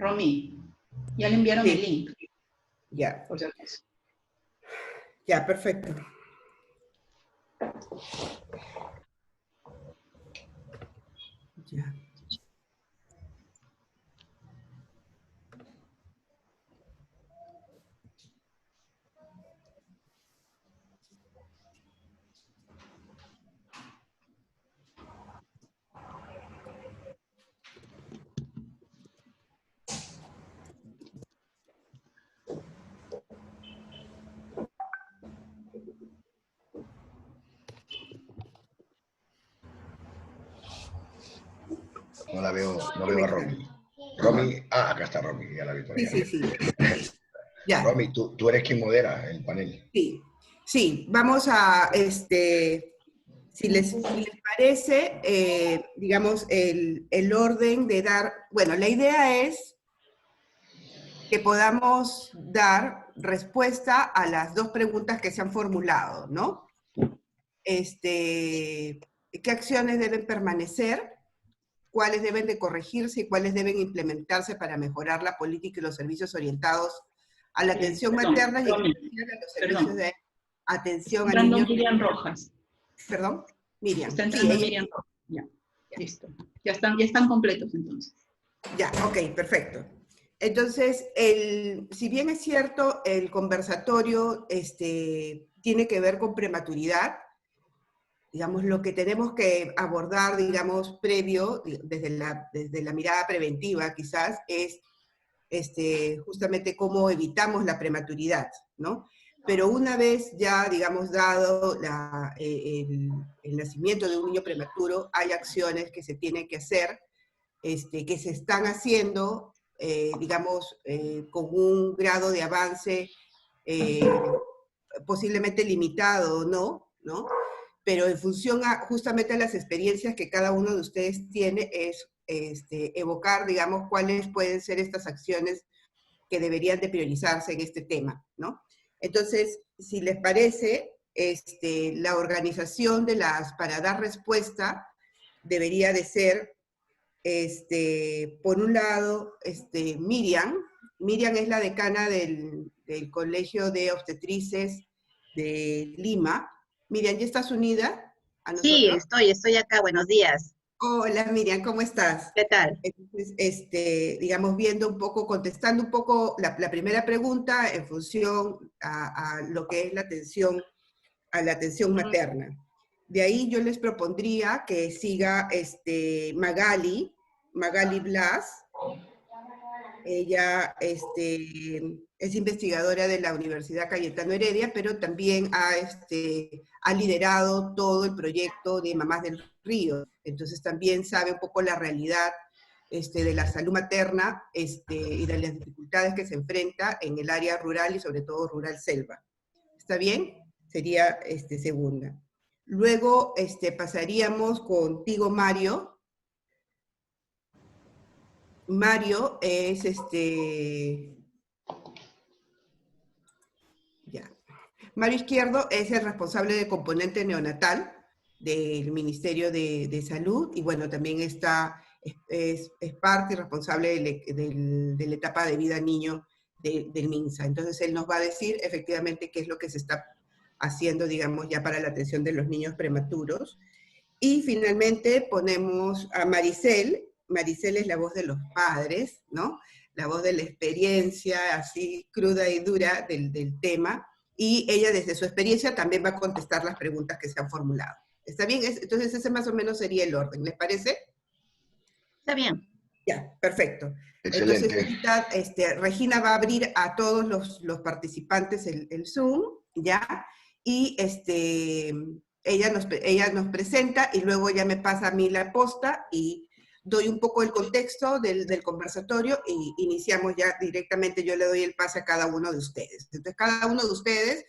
Romy, ya le enviaron el link. Ya. Por si acaso. Ya, perfecto. Ya. No la veo, no veo a Romy. Romy, acá está Romy, ya la vi por ahí. Sí. Ya. Romy, tú eres quien modera el panel. Sí, vamos a, si les parece, digamos, el orden de dar, bueno, la idea es que podamos dar respuesta a las dos preguntas que se han formulado, ¿no? ¿Qué acciones deben permanecer? ¿Cuáles deben de corregirse y cuáles deben implementarse para mejorar la política y los servicios orientados a la atención materna y en especial a los servicios de atención a niños? Miriam Rojas. Perdón, Miriam. Está entrando Miriam Rojas. Ya, listo. Ya están completos entonces. Ya, ok, perfecto. Entonces, si bien es cierto, el conversatorio tiene que ver con prematuridad, digamos, lo que tenemos que abordar, digamos, previo, desde la mirada preventiva quizás, es justamente cómo evitamos la prematuridad, ¿no? Pero una vez ya, digamos, dado el nacimiento de un niño prematuro, hay acciones que se tienen que hacer, que se están haciendo, digamos, con un grado de avance posiblemente limitado, ¿no? Pero en función justamente a las experiencias que cada uno de ustedes tiene, es evocar, digamos, cuáles pueden ser estas acciones que deberían de priorizarse en este tema, ¿no? Entonces, si les parece, la organización para dar respuesta debería de ser, por un lado, Miriam es la decana del Colegio de Obstetrices de Lima. Miriam, ¿ya estás unida a nosotros? Sí, estoy acá, buenos días. Hola Miriam, ¿cómo estás? ¿Qué tal? Entonces, digamos, viendo un poco, contestando un poco la primera pregunta en función a lo que es la atención materna. De ahí yo les propondría que siga Magali Blas. Ella es investigadora de la Universidad Cayetano Heredia, pero también ha liderado todo el proyecto de Mamás del Río. Entonces también sabe un poco la realidad de la salud materna y de las dificultades que se enfrenta en el área rural y sobre todo rural selva. ¿Está bien? Sería segunda. Luego pasaríamos contigo, Mario. Mario es Mario Izquierdo es el responsable de componente neonatal del Ministerio de Salud, y bueno, también es parte y responsable de la etapa de vida niño del MINSA. Entonces él nos va a decir efectivamente qué es lo que se está haciendo, digamos, ya para la atención de los niños prematuros. Y finalmente ponemos a Maricel. Maricel es la voz de los padres, ¿no? La voz de la experiencia así cruda y dura del tema, y ella desde su experiencia también va a contestar las preguntas que se han formulado. ¿Está bien? Entonces ese más o menos sería el orden, ¿les parece? Está bien. Ya, perfecto. Excelente. Entonces ahorita Regina va a abrir a todos los participantes el Zoom, ¿ya? Y ella nos presenta y luego ya me pasa a mí la posta y doy un poco el contexto del conversatorio y iniciamos ya directamente. Yo le doy el pase a cada uno de ustedes. Entonces cada uno de ustedes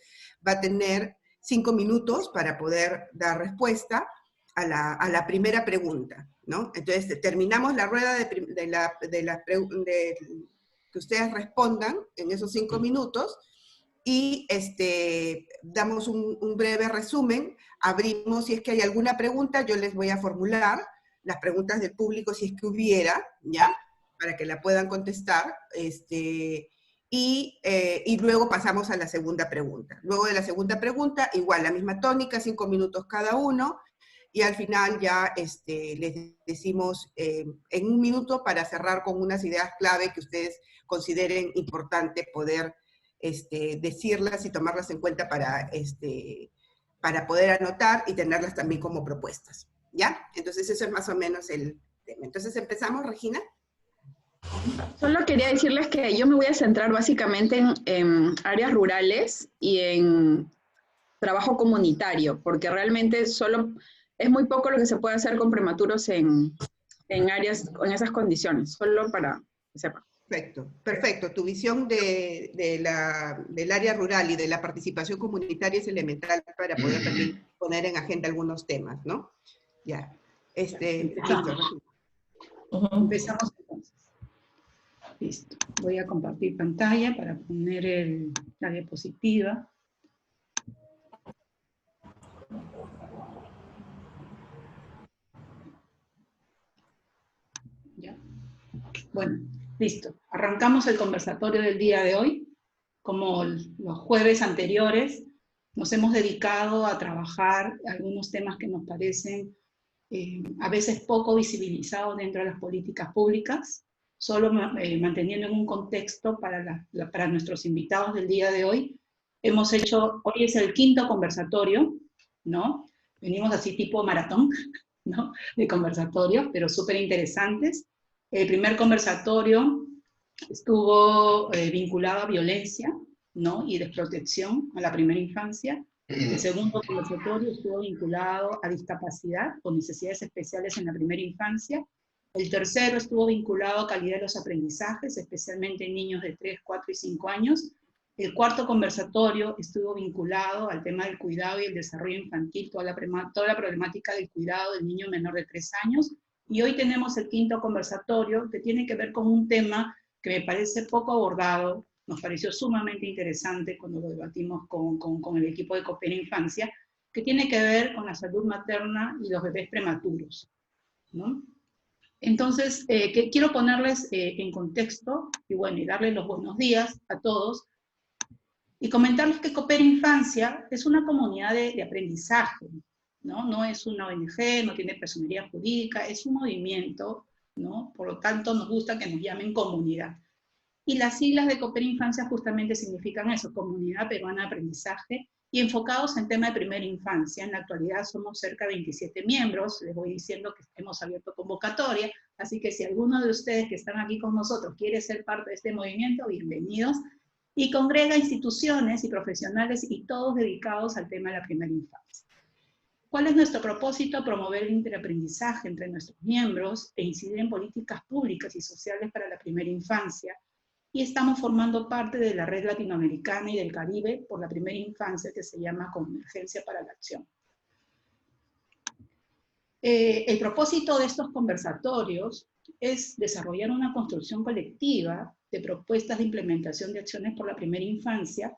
va a tener 5 minutos para poder dar respuesta a la primera pregunta, ¿no? Entonces terminamos la rueda que ustedes respondan en esos 5 minutos, y damos un breve resumen, abrimos, si es que hay alguna pregunta, yo les voy a formular las preguntas del público si es que hubiera, ¿ya? para que la puedan contestar, y luego pasamos a la segunda pregunta. Luego de la segunda pregunta, igual la misma tónica, 5 minutos cada uno, y al final ya les decimos en 1 minuto para cerrar con unas ideas clave que ustedes consideren importante poder decirlas y tomarlas en cuenta para poder anotar y tenerlas también como propuestas, ¿ya? Entonces eso es más o menos el tema. Entonces empezamos, Regina. Solo quería decirles que yo me voy a centrar básicamente en áreas rurales y en trabajo comunitario, porque realmente solo es muy poco lo que se puede hacer con prematuros en áreas, en esas condiciones, solo para que sepan. Perfecto, perfecto. Tu visión del área rural y de la participación comunitaria es elemental para poder también poner en agenda algunos temas, ¿no? Ya. Listo. Empezamos entonces. Listo. Voy a compartir pantalla para poner la diapositiva. ¿Ya? Bueno, listo. Arrancamos el conversatorio del día de hoy. Como los jueves anteriores, nos hemos dedicado a trabajar algunos temas que nos parecen a veces poco visibilizados dentro de las políticas públicas, solo manteniendo en un contexto para nuestros invitados del día de hoy. Hoy es el 5º conversatorio, ¿no? Venimos así tipo maratón, ¿no? De conversatorios, pero súper interesantes. El primer conversatorio estuvo vinculado a violencia, ¿no? Y desprotección a la primera infancia. El segundo conversatorio estuvo vinculado a discapacidad o necesidades especiales en la primera infancia. El tercero estuvo vinculado a calidad de los aprendizajes, especialmente en niños de 3, 4 y 5 años. El cuarto conversatorio estuvo vinculado al tema del cuidado y el desarrollo infantil, toda la problemática del cuidado del niño menor de 3 años. Y hoy tenemos el 5º conversatorio, que tiene que ver con un tema que me parece poco abordado, nos pareció sumamente interesante cuando lo debatimos con el equipo de Coopera Infancia, que tiene que ver con la salud materna y los bebés prematuros, ¿no? Entonces, quiero ponerles en contexto, y bueno, y darles los buenos días a todos, y comentarles que Coopera Infancia es una comunidad de aprendizaje, ¿no? No es una ONG, no tiene personería jurídica, es un movimiento, ¿no? Por lo tanto, nos gusta que nos llamen comunidad. Y las siglas de Coopera Infancia justamente significan eso, Comunidad Peruana de Aprendizaje, y enfocados en tema de primera infancia. En la actualidad somos cerca de 27 miembros, les voy diciendo que hemos abierto convocatoria, así que si alguno de ustedes que están aquí con nosotros quiere ser parte de este movimiento, bienvenidos, y congrega instituciones y profesionales y todos dedicados al tema de la primera infancia. ¿Cuál es nuestro propósito? Promover el interaprendizaje entre nuestros miembros e incidir en políticas públicas y sociales para la primera infancia, y estamos formando parte de la red latinoamericana y del Caribe por la primera infancia, que se llama Convergencia para la Acción. El propósito de estos conversatorios es desarrollar una construcción colectiva de propuestas de implementación de acciones por la primera infancia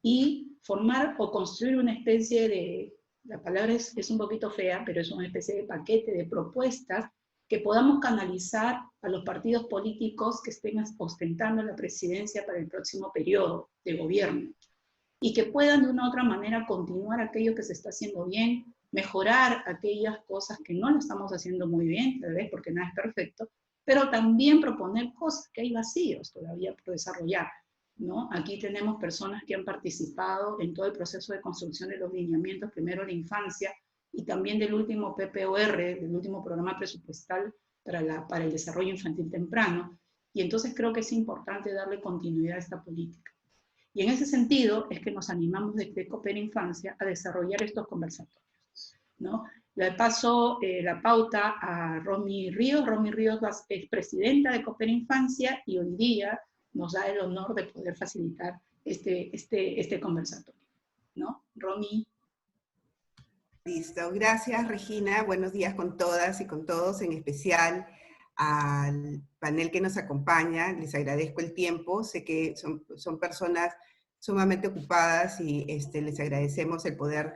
y formar o construir una especie de, la palabra es un poquito fea, pero es una especie de paquete de propuestas que podamos canalizar a los partidos políticos que estén ostentando la presidencia para el próximo periodo de gobierno, y que puedan de una u otra manera continuar aquello que se está haciendo bien, mejorar aquellas cosas que no lo estamos haciendo muy bien, tal vez porque nada es perfecto, pero también proponer cosas que hay vacíos todavía por desarrollar, ¿no? Aquí tenemos personas que han participado en todo el proceso de construcción de los lineamientos, primero la infancia, y también del último PPOR, del último programa presupuestal para el desarrollo infantil temprano, y entonces creo que es importante darle continuidad a esta política. Y en ese sentido es que nos animamos desde Coopera Infancia a desarrollar estos conversatorios, ¿no? Le paso la pauta a Romy Ríos. Romy Ríos es presidenta de Coopera Infancia y hoy día nos da el honor de poder facilitar este conversatorio, ¿no? Romy. Listo, gracias Regina, buenos días con todas y con todos, en especial al panel que nos acompaña, les agradezco el tiempo, sé que son personas sumamente ocupadas y les agradecemos el poder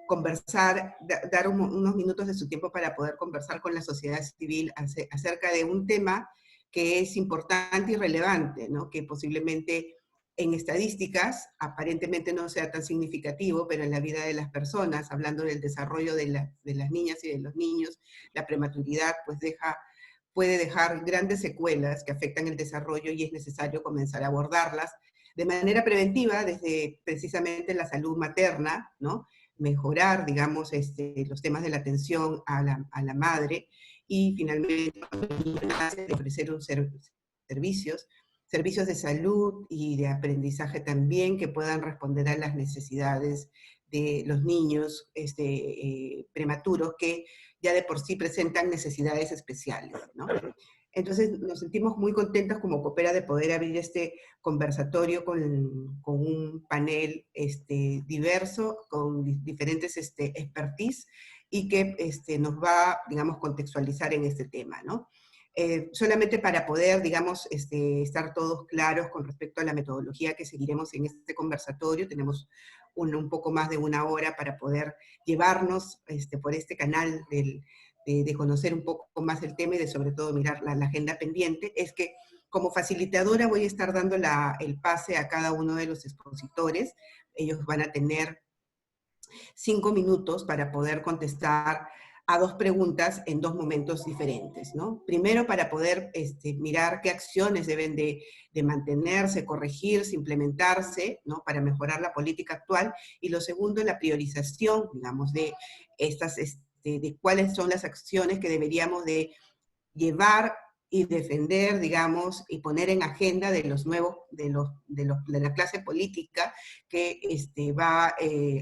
conversar, dar unos minutos de su tiempo para poder conversar con la sociedad civil acerca de un tema que es importante y relevante, ¿no? Que posiblemente en estadísticas aparentemente no sea tan significativo, pero en la vida de las personas, hablando del desarrollo de las niñas y de los niños, la prematuridad pues puede dejar grandes secuelas que afectan el desarrollo y es necesario comenzar a abordarlas de manera preventiva desde precisamente la salud materna, ¿no? Mejorar, digamos, los temas de la atención a la madre y finalmente ofrecer servicios de salud y de aprendizaje también que puedan responder a las necesidades de los niños prematuros que ya de por sí presentan necesidades especiales, ¿no? Entonces nos sentimos muy contentos como Coopera de poder abrir este conversatorio con un panel diverso, con diferentes expertise y que nos va, digamos, contextualizar en este tema, ¿no? Solamente para poder, digamos, estar todos claros con respecto a la metodología que seguiremos en este conversatorio, tenemos un poco más de una hora para poder llevarnos por este canal de conocer un poco más el tema y de sobre todo mirar la agenda pendiente, es que como facilitadora voy a estar dando el pase a cada uno de los expositores. Ellos van a tener 5 minutos para poder contestar a 2 preguntas en 2 momentos diferentes, ¿no? Primero, para poder mirar qué acciones deben de mantenerse, corregirse, implementarse, ¿no? Para mejorar la política actual. Y lo segundo, la priorización, digamos, de de cuáles son las acciones que deberíamos de llevar y defender, digamos, y poner en agenda de los nuevos, de la clase política que va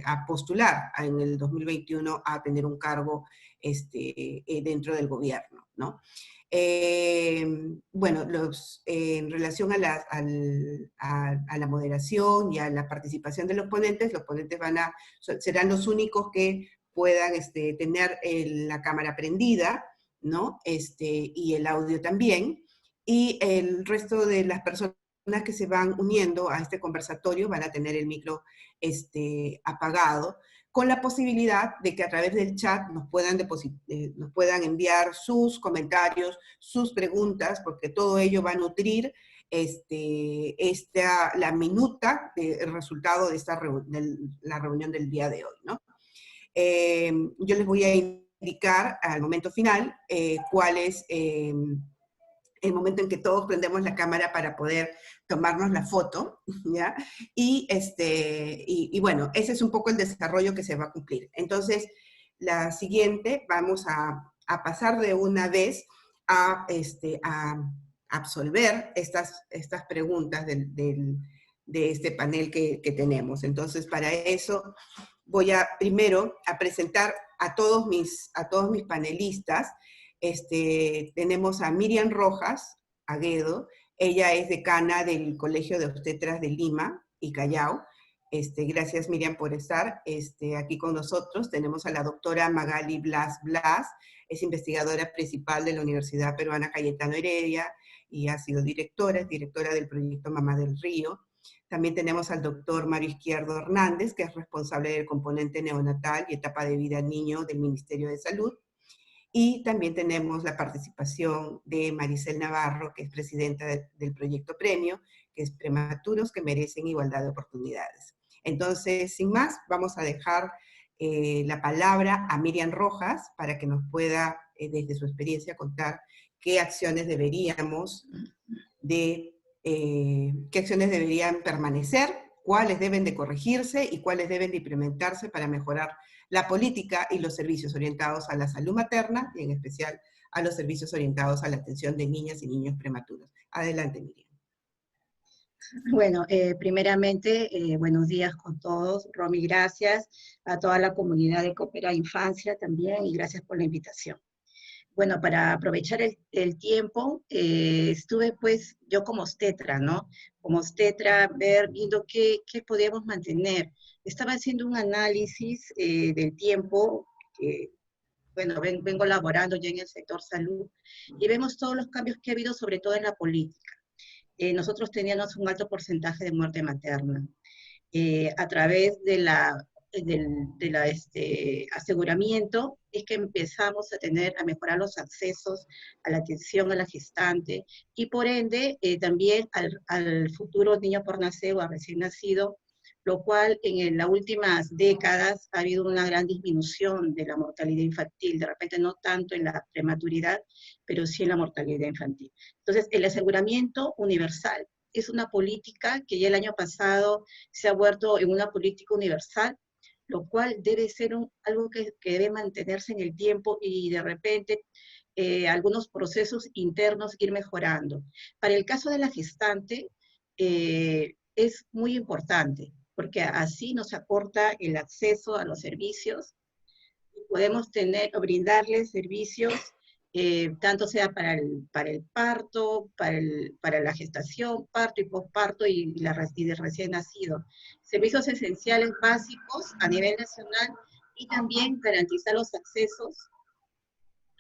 a postular en el 2021 a tener un cargo dentro del gobierno, ¿no? Bueno, en relación a la moderación y a la participación de los ponentes serán los únicos que puedan tener la cámara prendida, ¿no? Y el audio también, y el resto de las personas que se van uniendo a este conversatorio van a tener el micro apagado, con la posibilidad de que a través del chat nos puedan enviar sus comentarios, sus preguntas, porque todo ello va a nutrir la minuta del resultado de la reunión del día de hoy, ¿no? Yo les voy a indicar al momento final cuál es el momento en que todos prendemos la cámara para poder tomarnos la foto, ¿ya? Y bueno, ese es un poco el desarrollo que se va a cumplir. Entonces, la siguiente, vamos a pasar de una vez a absolver estas preguntas de este panel que tenemos. Entonces, para eso voy primero a presentar a todos mis panelistas. Tenemos a Miriam Rojas Aguedo, ella es decana del Colegio de Obstetras de Lima y Callao. Gracias, Miriam, por estar aquí con nosotros. Tenemos a la doctora Magali Blas, es investigadora principal de la Universidad Peruana Cayetano Heredia y ha sido directora del proyecto Mamá del Río. También tenemos al doctor Mario Izquierdo Hernández, que es responsable del componente neonatal y etapa de vida niño del Ministerio de Salud. Y también tenemos la participación de Maricel Navarro, que es presidenta del proyecto Premio, que es Prematuros que Merecen Igualdad de Oportunidades. Entonces, sin más, vamos a dejar la palabra a Miriam Rojas para que nos pueda, desde su experiencia, contar qué acciones deberían permanecer, cuáles deben de corregirse y cuáles deben de implementarse para mejorar la política y los servicios orientados a la salud materna y en especial a los servicios orientados a la atención de niñas y niños prematuros. Adelante, Miriam. Bueno, primeramente, buenos días con todos. Romy, gracias. A toda la comunidad de Coopera Infancia también, y gracias por la invitación. Bueno, para aprovechar el tiempo, estuve pues yo como obstetra, ¿no? Como obstetra, viendo qué podíamos mantener. Estaba haciendo un análisis del tiempo, bueno, vengo laborando ya en el sector salud, y vemos todos los cambios que ha habido, sobre todo en la política. Nosotros teníamos un alto porcentaje de muerte materna. A través de la aseguramiento es que empezamos a mejorar los accesos a la atención a la gestante y por ende también al futuro niño por nacer o a recién nacido, lo cual en las últimas décadas ha habido una gran disminución de la mortalidad infantil, de repente no tanto en la prematuridad, pero sí en la mortalidad infantil. Entonces, el aseguramiento universal es una política que ya el año pasado se ha vuelto en una política universal, lo cual debe ser algo que debe mantenerse en el tiempo y de repente algunos procesos internos ir mejorando. Para el caso de la gestante, es muy importante, porque así nos acorta el acceso a los servicios, y podemos brindarles servicios, tanto sea para el parto, para la gestación, parto y posparto y de recién nacido. Servicios esenciales básicos a nivel nacional y también garantizar los accesos,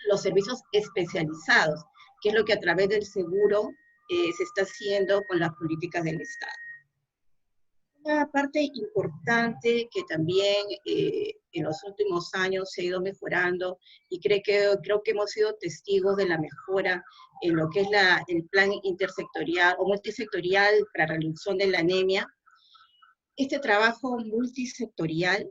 los servicios especializados, que es lo que a través del seguro se está haciendo con las políticas del Estado. Una parte importante que también en los últimos años se ha ido mejorando y creo que hemos sido testigos de la mejora en lo que es el plan intersectorial o multisectorial para la reducción de la anemia. Este trabajo multisectorial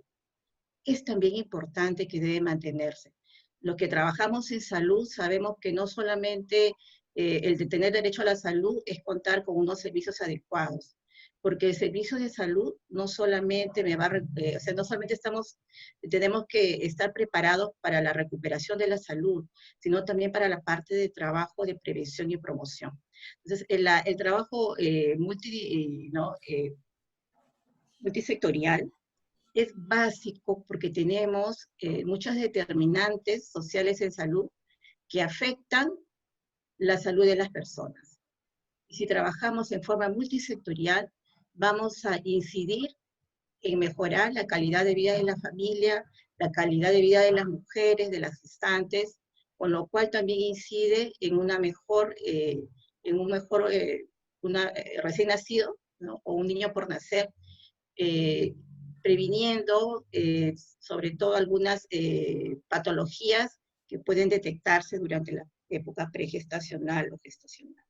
es también importante, que debe mantenerse. Los que trabajamos en salud sabemos que no solamente el de tener derecho a la salud es contar con unos servicios adecuados, porque el servicio de salud no solamente no solamente tenemos que estar preparados para la recuperación de la salud, sino también para la parte de trabajo de prevención y promoción. Entonces, el trabajo multisectorial es básico porque tenemos muchas determinantes sociales en salud que afectan la salud de las personas. Y si trabajamos en forma multisectorial, vamos a incidir en mejorar la calidad de vida de la familia, la calidad de vida de las mujeres, de las gestantes, con lo cual también incide en recién nacido, ¿no? O un niño por nacer, previniendo sobre todo algunas patologías que pueden detectarse durante la época pregestacional o gestacional.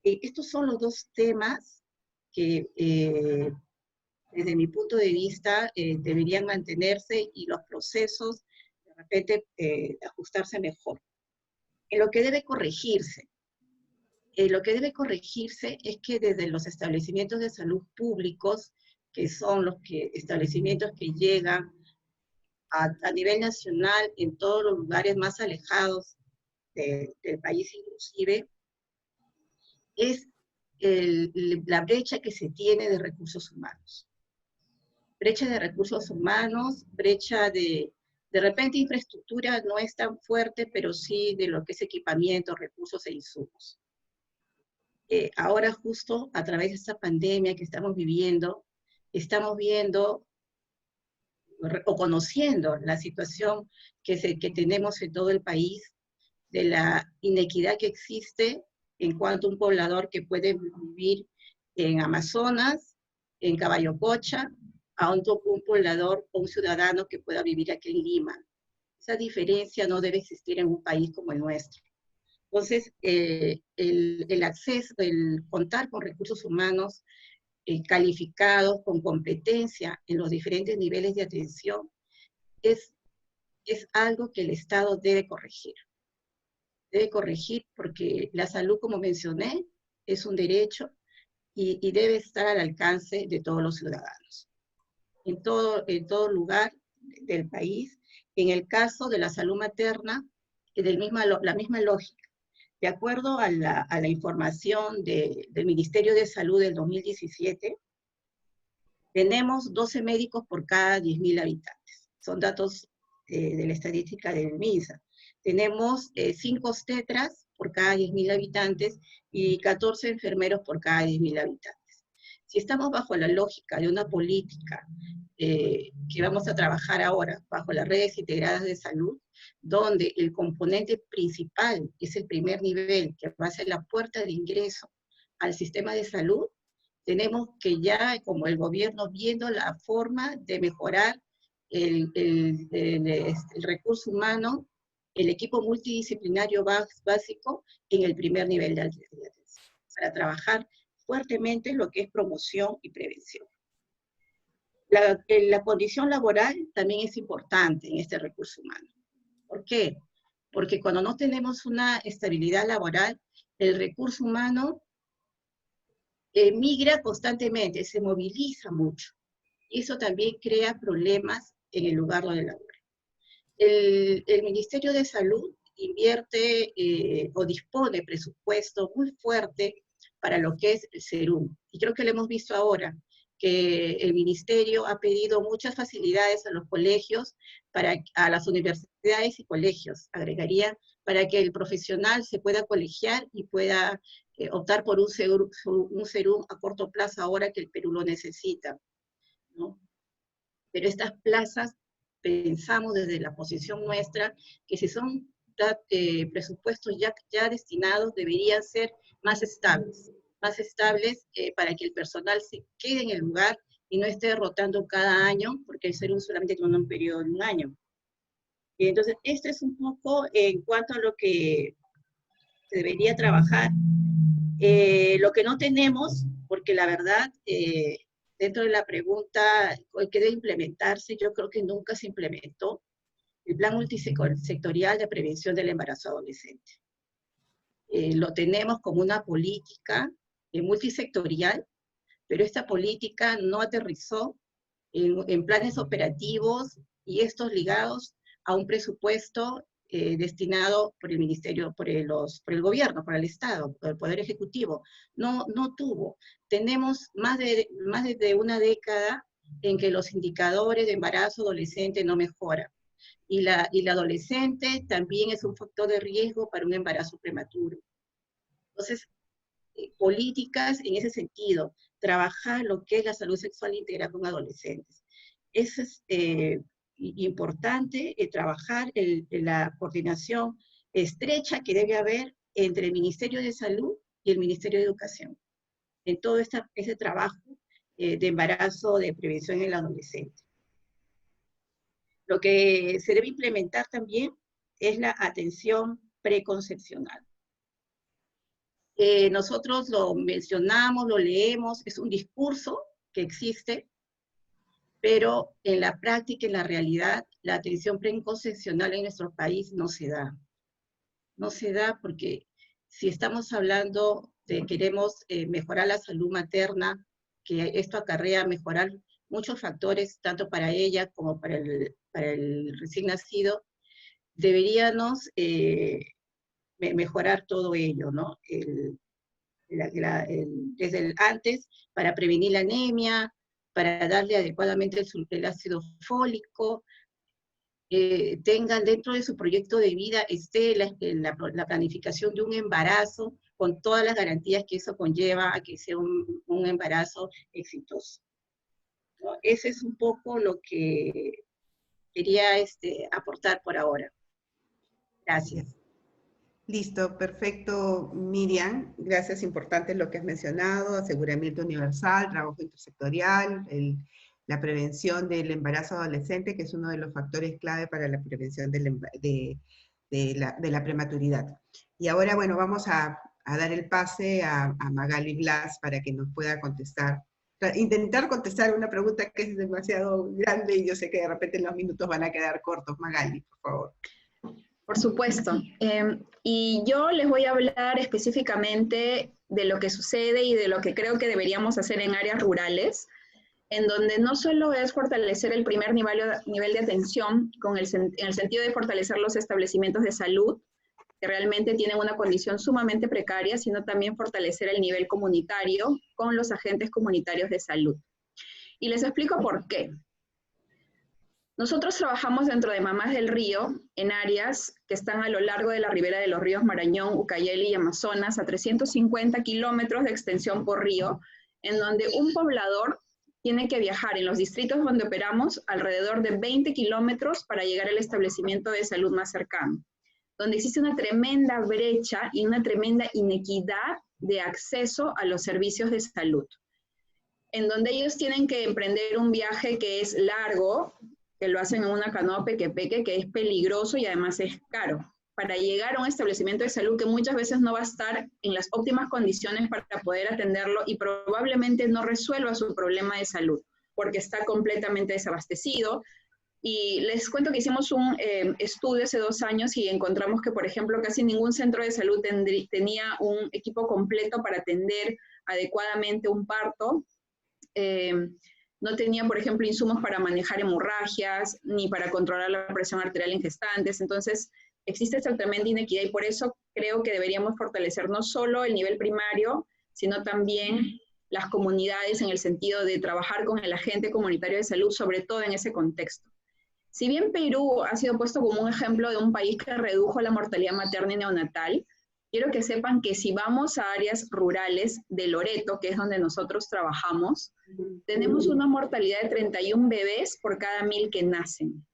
Estos son los dos temas que desde mi punto de vista deberían mantenerse y los procesos de repente ajustarse mejor. En lo que debe corregirse, es que desde los establecimientos de salud públicos, que son establecimientos que llegan a nivel nacional en todos los lugares más alejados del país inclusive, es la brecha que se tiene de recursos humanos. Brecha de recursos humanos, brecha de repente infraestructura no es tan fuerte, pero sí de lo que es equipamiento, recursos e insumos. Ahora justo a través de esta pandemia que estamos viviendo o conociendo la situación que tenemos en todo el país, de la inequidad que existe en cuanto a un poblador que puede vivir en Amazonas, en Caballococha, a un poblador o un ciudadano que pueda vivir aquí en Lima. Esa diferencia no debe existir en un país como el nuestro. Entonces, el acceso, el contar con recursos humanos calificados, con competencia en los diferentes niveles de atención, es algo que el Estado debe corregir. Debe corregir porque la salud, como mencioné, es un derecho y debe estar al alcance de todos los ciudadanos. En todo lugar del país. En el caso de la salud materna, la misma lógica. De acuerdo a la información del Ministerio de Salud del 2017, tenemos 12 médicos por cada 10.000 habitantes. Son datos de la estadística del MINSA. Tenemos 5 obstetras por cada 10.000 habitantes y 14 enfermeros por cada 10.000 habitantes. Si estamos bajo la lógica de una política que vamos a trabajar ahora, bajo las redes integradas de salud, donde el componente principal es el primer nivel, que va a ser la puerta de ingreso al sistema de salud, Tenemos que ya, como el gobierno, viendo la forma de mejorar el recurso humano, el equipo multidisciplinario básico en el primer nivel de atención, para trabajar fuertemente lo que es promoción y prevención. La condición laboral también es importante en este recurso humano. ¿Por qué? Porque cuando no tenemos una estabilidad laboral, el recurso humano migra constantemente, se moviliza mucho. Y eso también crea problemas en el lugar donde labora. El Ministerio de Salud invierte o dispone presupuesto muy fuerte para lo que es el SERUM. Y creo que lo hemos visto ahora, que el Ministerio ha pedido muchas facilidades a los colegios, a las universidades y colegios, agregaría, para que el profesional se pueda colegiar y pueda optar por un SERUM a corto plazo ahora que el Perú lo necesita, ¿no? Pero estas plazas, pensamos desde la posición nuestra, que si son presupuestos ya destinados, deberían ser más estables para que el personal se quede en el lugar y no esté rotando cada año, porque el SERUM solamente tiene un periodo de un año. Y entonces, esto es un poco en cuanto a lo que se debería trabajar. Lo que no tenemos, porque la verdad, dentro de la pregunta que debe implementarse, yo creo que nunca se implementó el plan multisectorial de prevención del embarazo adolescente. Lo tenemos como una política multisectorial, pero esta política no aterrizó en planes operativos y estos ligados a un presupuesto destinado por el Ministerio, por el gobierno, por el Estado, por el Poder Ejecutivo. No tuvo. Tenemos más de una década en que los indicadores de embarazo adolescente no mejoran. Y la adolescente también es un factor de riesgo para un embarazo prematuro. Entonces, políticas en ese sentido, trabajar lo que es la salud sexual integral con adolescentes. Eso es importante, trabajar la coordinación estrecha que debe haber entre el Ministerio de Salud y el Ministerio de Educación, en todo ese trabajo de embarazo, de prevención en el adolescente. Lo que se debe implementar también es la atención preconcepcional. Nosotros lo mencionamos, lo leemos, es un discurso que existe, pero en la práctica, en la realidad, la atención preconcepcional en nuestro país no se da. No se da porque si estamos hablando de queremos mejorar la salud materna, que esto acarrea mejorar muchos factores, tanto para ella como para el recién nacido, deberíamos mejorar todo ello, ¿no? Desde el antes, para prevenir la anemia, para darle adecuadamente el ácido fólico, tengan dentro de su proyecto de vida la planificación de un embarazo con todas las garantías que eso conlleva a que sea un embarazo exitoso, ¿no? Ese es un poco lo que quería aportar por ahora. Gracias. Listo, perfecto, Miriam. Gracias, importante lo que has mencionado, aseguramiento universal, trabajo intersectorial, la prevención del embarazo adolescente, que es uno de los factores clave para la prevención de la prematuridad. Y ahora, bueno, vamos a dar el pase a Magali Blas para que nos pueda contestar, intentar contestar una pregunta que es demasiado grande y yo sé que de repente los minutos van a quedar cortos. Magali, por favor. Por supuesto. Y yo les voy a hablar específicamente de lo que sucede y de lo que creo que deberíamos hacer en áreas rurales, en donde no solo es fortalecer el primer nivel de atención en el sentido de fortalecer los establecimientos de salud, que realmente tienen una condición sumamente precaria, sino también fortalecer el nivel comunitario con los agentes comunitarios de salud. Y les explico por qué. Nosotros trabajamos dentro de Mamás del Río en áreas que están a lo largo de la ribera de los ríos Marañón, Ucayali y Amazonas, a 350 kilómetros de extensión por río, en donde un poblador tiene que viajar en los distritos donde operamos alrededor de 20 kilómetros para llegar al establecimiento de salud más cercano, donde existe una tremenda brecha y una tremenda inequidad de acceso a los servicios de salud. en donde ellos tienen que emprender un viaje que es largo, que lo hacen en una canoa peque-peque, que es peligroso y además es caro, para llegar a un establecimiento de salud que muchas veces no va a estar en las óptimas condiciones para poder atenderlo y probablemente no resuelva su problema de salud, porque está completamente desabastecido. Y les cuento que hicimos un estudio hace 2 años y encontramos que, por ejemplo, casi ningún centro de salud tenía un equipo completo para atender adecuadamente un parto. No tenía, por ejemplo, insumos para manejar hemorragias, ni para controlar la presión arterial en gestantes. Entonces, existe esta tremenda inequidad y por eso creo que deberíamos fortalecer no solo el nivel primario, sino también las comunidades en el sentido de trabajar con el agente comunitario de salud, sobre todo en ese contexto. Si bien Perú ha sido puesto como un ejemplo de un país que redujo la mortalidad materna y neonatal, quiero que sepan que si vamos a áreas rurales de Loreto, que es donde nosotros trabajamos, tenemos una mortalidad de 31 bebés por cada 1000 que nacen.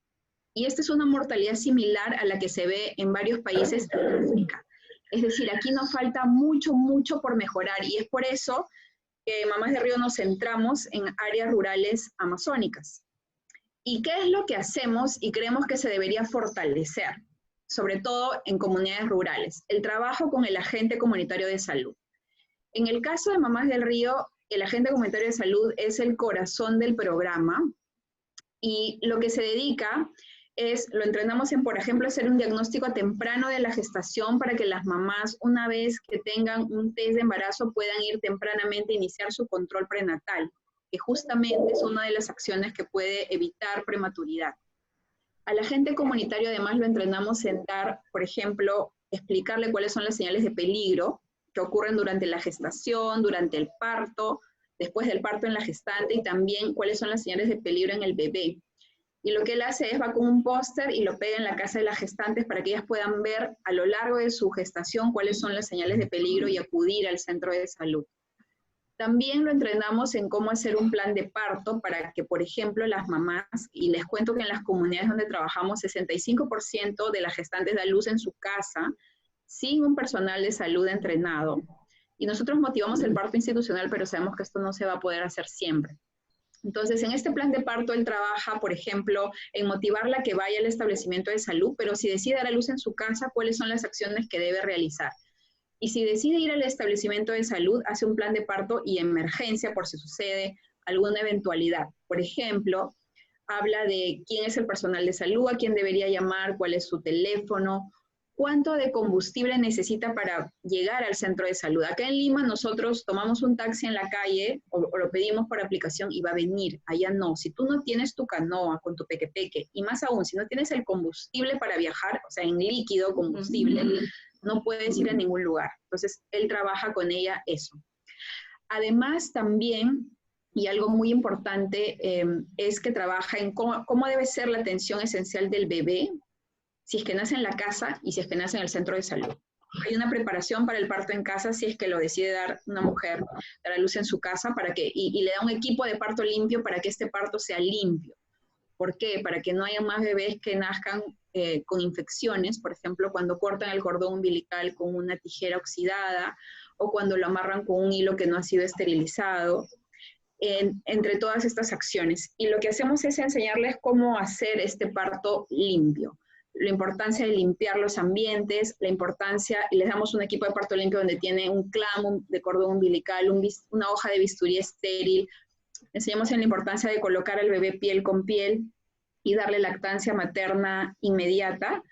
Y esta es una mortalidad similar a la que se ve en varios países de África. Es decir, aquí nos falta mucho, mucho por mejorar y es por eso que Mamás de Río nos centramos en áreas rurales amazónicas. ¿Y qué es lo que hacemos y creemos que se debería fortalecer? Sobre todo en comunidades rurales, el trabajo con el agente comunitario de salud. En el caso de Mamás del Río, el agente comunitario de salud es el corazón del programa y lo que se dedica lo entrenamos en, por ejemplo, hacer un diagnóstico temprano de la gestación para que las mamás, una vez que tengan un test de embarazo, puedan ir tempranamente a iniciar su control prenatal, que justamente es una de las acciones que puede evitar prematuridad. Al agente comunitario además lo entrenamos en dar, por ejemplo, explicarle cuáles son las señales de peligro que ocurren durante la gestación, durante el parto, después del parto en la gestante y también cuáles son las señales de peligro en el bebé. Y lo que él hace es va con un póster y lo pega en la casa de las gestantes para que ellas puedan ver a lo largo de su gestación cuáles son las señales de peligro y acudir al centro de salud. También lo entrenamos en cómo hacer un plan de parto para que, por ejemplo, las mamás, y les cuento que en las comunidades donde trabajamos, 65% de las gestantes dan luz en su casa, sin un personal de salud entrenado. Y nosotros motivamos el parto institucional, pero sabemos que esto no se va a poder hacer siempre. Entonces, en este plan de parto, él trabaja, por ejemplo, en motivarla a que vaya al establecimiento de salud, pero si decide dar a luz en su casa, ¿cuáles son las acciones que debe realizar? Y si decide ir al establecimiento de salud, hace un plan de parto y emergencia por si sucede alguna eventualidad. Por ejemplo, habla de quién es el personal de salud, a quién debería llamar, cuál es su teléfono, cuánto de combustible necesita para llegar al centro de salud. Acá en Lima nosotros tomamos un taxi en la calle o lo pedimos por aplicación y va a venir. Allá no. Si tú no tienes tu canoa con tu peque-peque, y más aún, si no tienes el combustible para viajar, o sea, en líquido combustible, no puedes ir a ningún lugar. Entonces, él trabaja con ella eso. Además, también, y algo muy importante, es que trabaja en cómo debe ser la atención esencial del bebé, si es que nace en la casa y si es que nace en el centro de salud. Hay una preparación para el parto en casa si es que lo decide dar una mujer, dar a luz en su casa, y le da un equipo de parto limpio para que este parto sea limpio. ¿Por qué? Para que no haya más bebés que nazcan con infecciones, por ejemplo, cuando cortan el cordón umbilical con una tijera oxidada o cuando lo amarran con un hilo que no ha sido esterilizado, entre todas estas acciones. Y lo que hacemos es enseñarles cómo hacer este parto limpio, la importancia de limpiar los ambientes, la importancia, y les damos un equipo de parto limpio donde tiene un clam de cordón umbilical, una hoja de bisturí estéril. Enseñamos en la importancia de colocar al bebé piel con piel y darle lactancia materna inmediata,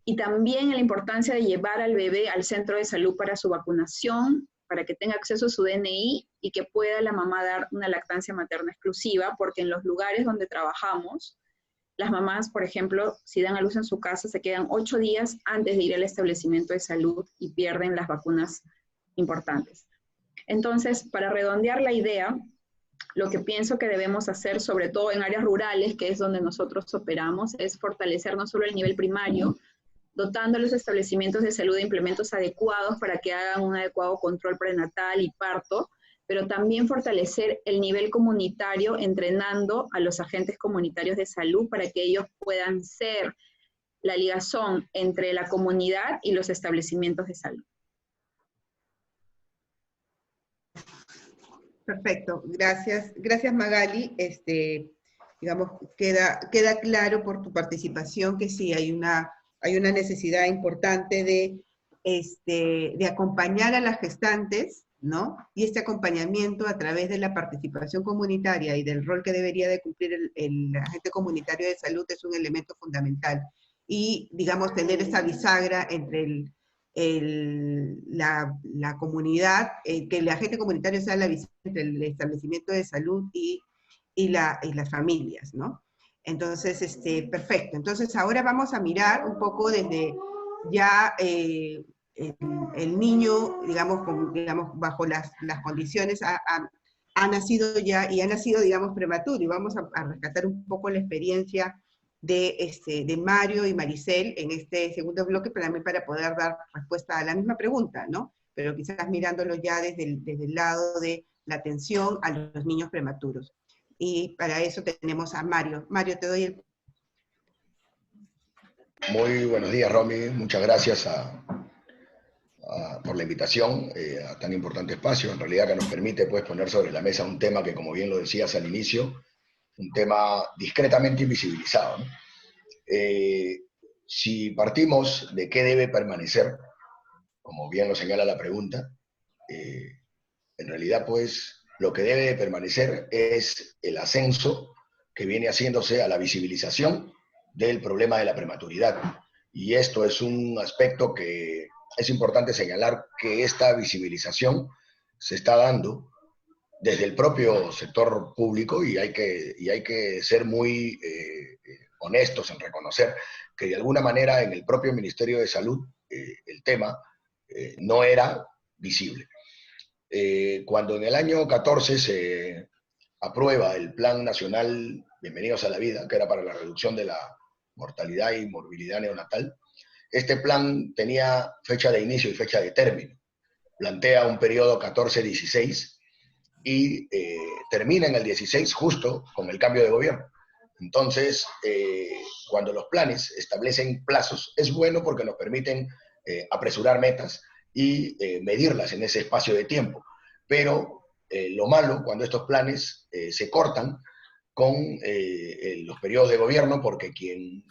y también en la importancia de llevar al bebé al centro de salud para su vacunación, para que tenga acceso a su DNI y que pueda la mamá dar una lactancia materna exclusiva, porque en los lugares donde trabajamos, las mamás, por ejemplo, si dan a luz en su casa, se quedan 8 días antes de ir al establecimiento de salud y pierden las vacunas importantes. Entonces, para redondear la idea, lo que pienso que debemos hacer, sobre todo en áreas rurales, que es donde nosotros operamos, es fortalecer no solo el nivel primario, dotando a los establecimientos de salud de implementos adecuados para que hagan un adecuado control prenatal y parto, pero también fortalecer el nivel comunitario entrenando a los agentes comunitarios de salud para que ellos puedan ser la ligazón entre la comunidad y los establecimientos de salud. Perfecto, gracias. Gracias, Magali. Digamos, queda claro por tu participación que sí, hay una necesidad importante de acompañar a las gestantes, ¿no? Y este acompañamiento a través de la participación comunitaria y del rol que debería de cumplir el agente comunitario de salud es un elemento fundamental. Y, digamos, tener esa bisagra entre la comunidad, que el agente comunitario sea la bisagra entre el establecimiento de salud y las familias, ¿no? Entonces, perfecto. Entonces, ahora vamos a mirar un poco desde ya el niño, digamos, bajo las condiciones, ha nacido ya, y ha nacido, digamos, prematuro, y vamos a rescatar un poco la experiencia de Mario y Maricel en este segundo bloque, pero también para poder dar respuesta a la misma pregunta, ¿no? Pero quizás mirándolo ya desde el lado de la atención a los niños prematuros. Y para eso tenemos a Mario. Mario, te doy el... Muy buenos días, Romy. Muchas gracias por la invitación a tan importante espacio, en realidad que nos permite pues, poner sobre la mesa un tema que, como bien lo decías al inicio, un tema discretamente invisibilizado, ¿no? Si partimos de qué debe permanecer, como bien lo señala la pregunta, en realidad pues lo que debe permanecer es el ascenso que viene haciéndose a la visibilización del problema de la prematuridad. Y esto es un aspecto que es importante señalar, que esta visibilización se está dando desde el propio sector público, y hay que ser muy honestos en reconocer que de alguna manera en el propio Ministerio de Salud el tema no era visible. Cuando en el año 14 se aprueba el Plan Nacional Bienvenidos a la Vida, que era para la reducción de la mortalidad y morbilidad neonatal, este plan tenía fecha de inicio y fecha de término. Plantea un periodo 14-16 y termina en el 16 justo con el cambio de gobierno. Entonces, cuando los planes establecen plazos, es bueno porque nos permiten apresurar metas y medirlas en ese espacio de tiempo. Pero lo malo cuando estos planes se cortan con los periodos de gobierno, porque quien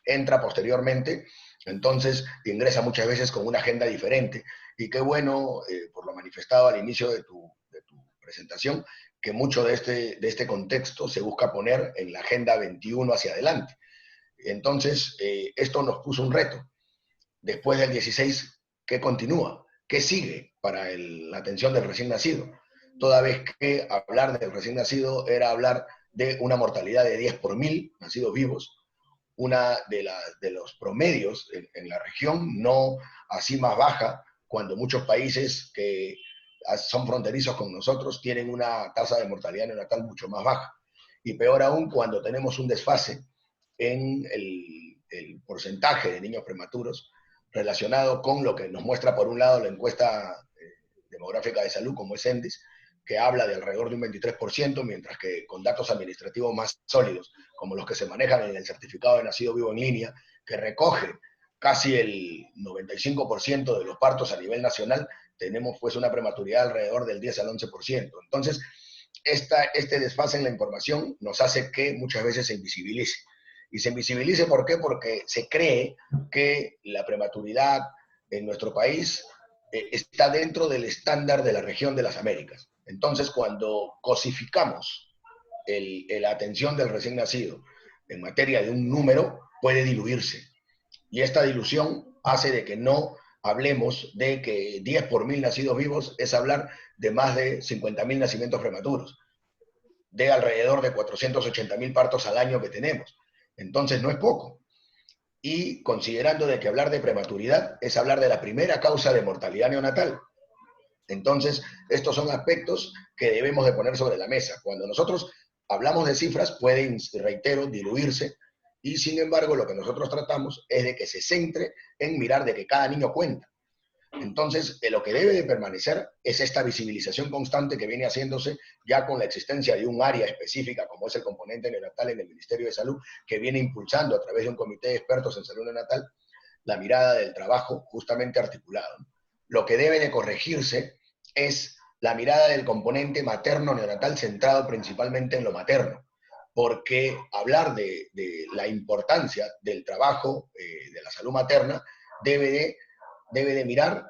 entra posteriormente, entonces ingresa muchas veces con una agenda diferente. Y qué bueno, por lo manifestado al inicio de tu presentación, que mucho de este contexto se busca poner en la Agenda 21 hacia adelante. Entonces, esto nos puso un reto. Después del 16, ¿qué continúa? ¿Qué sigue para la atención del recién nacido? Toda vez que hablar del recién nacido era hablar de una mortalidad de 10 por 1000 nacidos vivos, una de los promedios en la región, no así más baja, cuando muchos países que son fronterizos con nosotros tienen una tasa de mortalidad neonatal mucho más baja. Y peor aún cuando tenemos un desfase en el porcentaje de niños prematuros relacionado con lo que nos muestra por un lado la encuesta demográfica de salud, como es ENDES, que habla de alrededor de un 23%, mientras que con datos administrativos más sólidos, como los que se manejan en el certificado de nacido vivo en línea, que recoge casi el 95% de los partos a nivel nacional, tenemos pues una prematuridad alrededor del 10 al 11%. Entonces, este desfase en la información nos hace que muchas veces se invisibilice. Y se invisibilice, ¿por qué? Porque se cree que la prematuridad en nuestro país está dentro del estándar de la región de las Américas. Entonces, cuando cosificamos la atención del recién nacido en materia de un número, puede diluirse. Y esta dilución hace de que no hablemos de que 10 por 1000 nacidos vivos es hablar de más de 50.000 nacimientos prematuros, de alrededor de 480.000 partos al año que tenemos. Entonces, no es poco. Y considerando de que hablar de prematuridad es hablar de la primera causa de mortalidad neonatal. Entonces, estos son aspectos que debemos de poner sobre la mesa. Cuando nosotros hablamos de cifras, pueden, reitero, diluirse, y sin embargo, lo que nosotros tratamos es de que se centre en mirar de que cada niño cuenta. Entonces, lo que debe de permanecer es esta visibilización constante que viene haciéndose ya con la existencia de un área específica, como es el componente neonatal en el Ministerio de Salud, que viene impulsando a través de un comité de expertos en salud neonatal la mirada del trabajo justamente articulado. Lo que debe de corregirse es la mirada del componente materno neonatal centrado principalmente en lo materno, porque hablar de la importancia del trabajo de la salud materna debe de mirar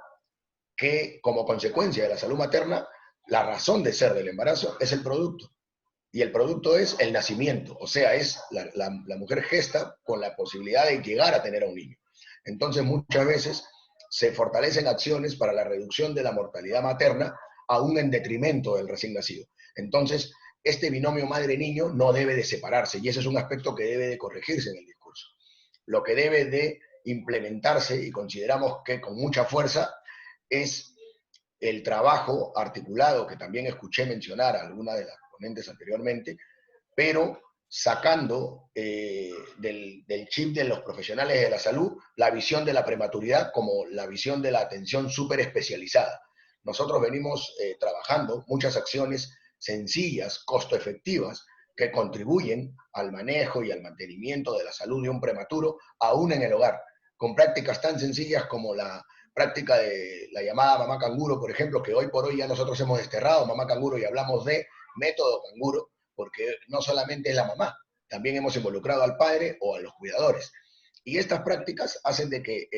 que como consecuencia de la salud materna, la razón de ser del embarazo es el producto. Y el producto es el nacimiento, o sea, es la mujer gesta con la posibilidad de llegar a tener a un niño. Entonces, muchas veces se fortalecen acciones para la reducción de la mortalidad materna, aún en detrimento del recién nacido. Entonces, este binomio madre-niño no debe de separarse, y ese es un aspecto que debe de corregirse en el discurso. Lo que debe de implementarse, y consideramos que con mucha fuerza, es el trabajo articulado, que también escuché mencionar a alguna de las ponentes anteriormente, pero sacando del chip de los profesionales de la salud la visión de la prematuridad como la visión de la atención súper especializada. Nosotros venimos trabajando muchas acciones sencillas, costo efectivas, que contribuyen al manejo y al mantenimiento de la salud de un prematuro, aún en el hogar, con prácticas tan sencillas como la práctica de la llamada mamá canguro, por ejemplo, que hoy por hoy ya nosotros hemos desterrado mamá canguro y hablamos de método canguro, porque no solamente es la mamá, también hemos involucrado al padre o a los cuidadores. Y estas prácticas hacen de que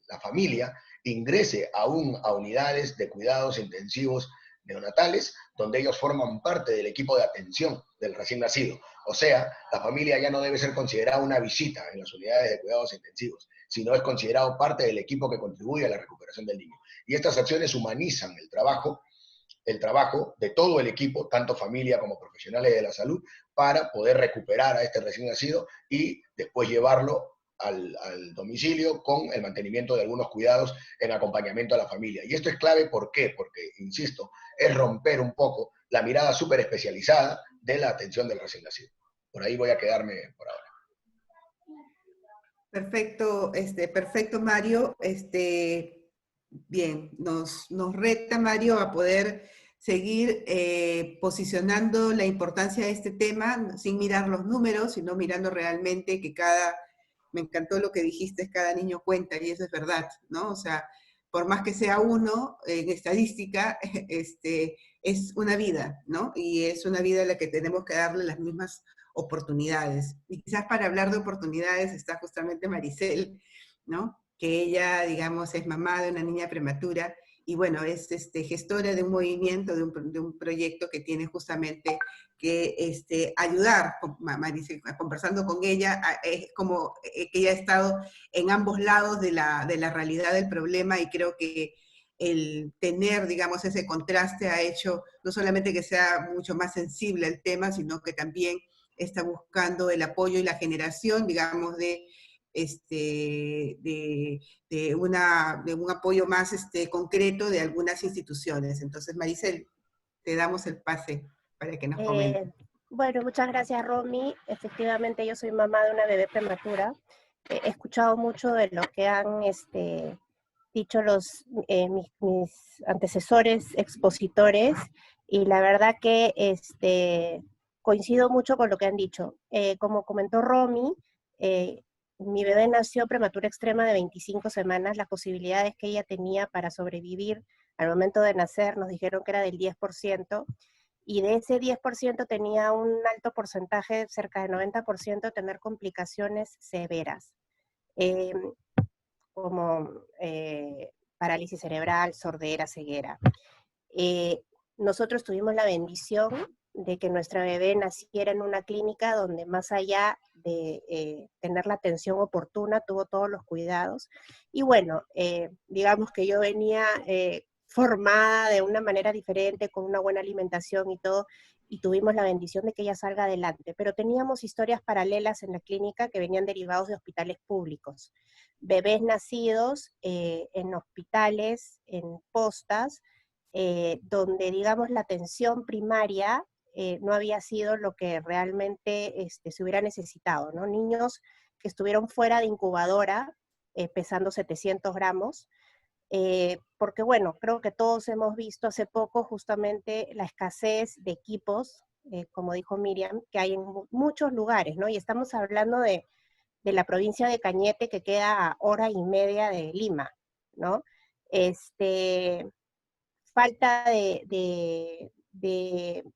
la familia ingrese aún a unidades de cuidados intensivos neonatales, donde ellos forman parte del equipo de atención del recién nacido. O sea, la familia ya no debe ser considerada una visita en las unidades de cuidados intensivos, sino es considerado parte del equipo que contribuye a la recuperación del niño. Y estas acciones humanizan el trabajo de todo el equipo, tanto familia como profesionales de la salud, para poder recuperar a este recién nacido y después llevarlo al domicilio con el mantenimiento de algunos cuidados en acompañamiento a la familia. Y esto es clave, ¿por qué? Porque, insisto, es romper un poco la mirada súper especializada de la atención del recién nacido. Por ahí voy a quedarme por ahora. Perfecto, perfecto, Mario. Bien, nos reta, Mario, a poder seguir posicionando la importancia de este tema sin mirar los números, sino mirando realmente que me encantó lo que dijiste, cada niño cuenta, y eso es verdad, ¿no? O sea, por más que sea uno, en estadística, es una vida, ¿no? Y es una vida a la que tenemos que darle las mismas oportunidades. Y quizás para hablar de oportunidades está justamente Maricel, ¿no? Que ella, digamos, es mamá de una niña prematura y bueno, es gestora de un movimiento, de un proyecto que tiene justamente que ayudar, Maricel, conversando con ella, es como que ella ha estado en ambos lados de la realidad del problema y creo que el tener, digamos, ese contraste ha hecho no solamente que sea mucho más sensible al tema, sino que también está buscando el apoyo y la generación, digamos, de un apoyo más concreto de algunas instituciones. Entonces, Maricel, te damos el pase para que nos comentes. Bueno, muchas gracias, Romy. Efectivamente, yo soy mamá de una bebé prematura. He escuchado mucho de lo que han dicho mis antecesores expositores, y la verdad que coincido mucho con lo que han dicho. Como comentó Romy, mi bebé nació prematura extrema de 25 semanas. Las posibilidades que ella tenía para sobrevivir al momento de nacer nos dijeron que era del 10%, y de ese 10% tenía un alto porcentaje, cerca del 90%, de tener complicaciones severas, como parálisis cerebral, sordera, ceguera. Nosotros tuvimos la bendición de que nuestra bebé naciera en una clínica donde, más allá de tener la atención oportuna, tuvo todos los cuidados. Y bueno, digamos que yo venía formada de una manera diferente, con una buena alimentación y todo, y tuvimos la bendición de que ella salga adelante. Pero teníamos historias paralelas en la clínica que venían derivados de hospitales públicos. Bebés nacidos en hospitales, en postas, donde, digamos, la atención primaria no había sido lo que realmente se hubiera necesitado, ¿no? Niños que estuvieron fuera de incubadora, pesando 700 gramos, porque bueno, creo que todos hemos visto hace poco justamente la escasez de equipos, como dijo Miriam, que hay en muchos lugares, ¿no? Y estamos hablando de la provincia de Cañete, que queda a 1 hora y media de Lima, ¿no? falta de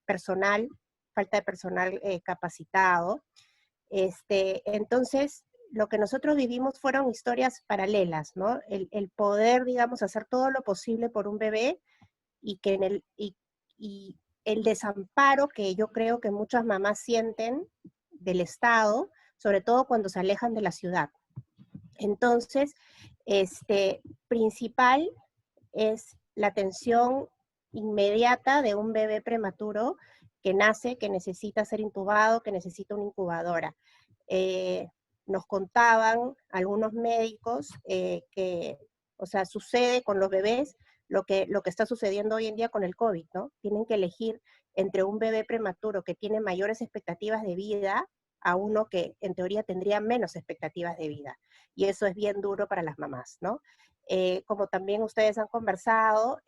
personal, falta de personal capacitado. Entonces, lo que nosotros vivimos fueron historias paralelas, ¿no? El poder, digamos, hacer todo lo posible por un bebé y que y el desamparo que yo creo que muchas mamás sienten del Estado, sobre todo cuando se alejan de la ciudad. Entonces, principal es la atención inmediata de un bebé prematuro que nace, que necesita ser intubado, que necesita una incubadora. Nos contaban algunos médicos que, o sea, sucede con los bebés lo que está sucediendo hoy en día con el COVID, ¿no? Tienen que elegir entre un bebé prematuro que tiene mayores expectativas de vida a uno que en teoría tendría menos expectativas de vida. Y eso es bien duro para las mamás, ¿no? Como también ustedes han conversado,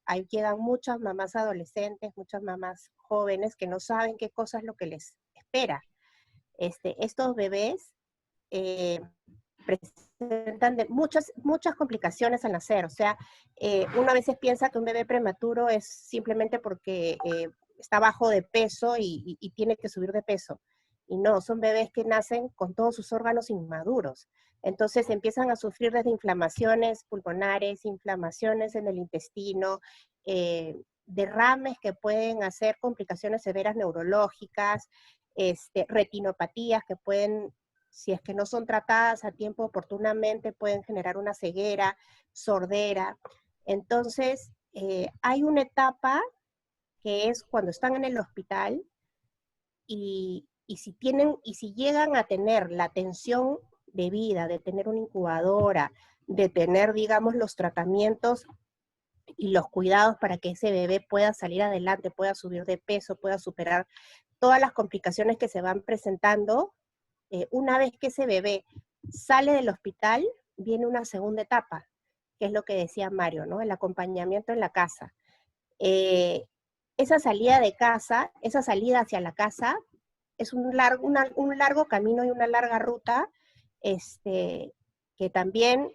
ahí quedan muchas mamás adolescentes, muchas mamás jóvenes que no saben qué cosa es lo que les espera. Estos bebés presentan muchas complicaciones al nacer. O sea, uno a veces piensa que un bebé prematuro es simplemente porque está bajo de peso y tiene que subir de peso. Y no, son bebés que nacen con todos sus órganos inmaduros. Entonces empiezan a sufrir desde inflamaciones pulmonares, inflamaciones en el intestino, derrames que pueden hacer complicaciones severas neurológicas, retinopatías que pueden, si es que no son tratadas a tiempo oportunamente, pueden generar una ceguera, sordera. Entonces, hay una etapa que es cuando están en el hospital y si llegan a tener la atención debida, de tener una incubadora, de tener, digamos, los tratamientos y los cuidados para que ese bebé pueda salir adelante, pueda subir de peso, pueda superar todas las complicaciones que se van presentando, una vez que ese bebé sale del hospital, viene una segunda etapa, que es lo que decía Mario, ¿no? El acompañamiento en la casa. Esa salida de casa, esa salida hacia la casa, es un largo camino y una larga ruta, que también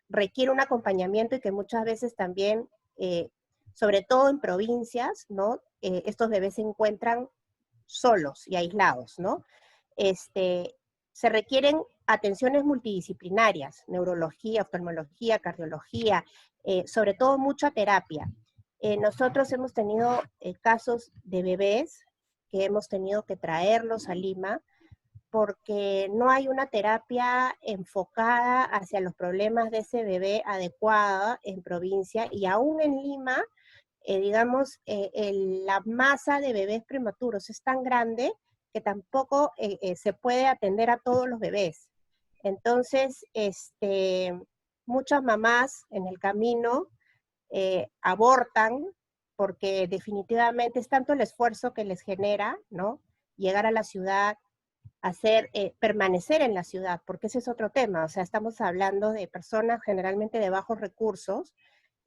requiere un acompañamiento y que muchas veces también, sobre todo en provincias, ¿no? Estos bebés se encuentran solos y aislados, ¿no? Se requieren atenciones multidisciplinarias, neurología, oftalmología, cardiología, sobre todo mucha terapia. Nosotros hemos tenido casos de bebés que hemos tenido que traerlos a Lima porque no hay una terapia enfocada hacia los problemas de ese bebé adecuada en provincia, y aún en Lima, digamos, la masa de bebés prematuros es tan grande que tampoco se puede atender a todos los bebés. Entonces, muchas mamás en el camino abortan porque definitivamente es tanto el esfuerzo que les genera, ¿no? Llegar a la ciudad, permanecer en la ciudad, porque ese es otro tema. O sea, estamos hablando de personas generalmente de bajos recursos,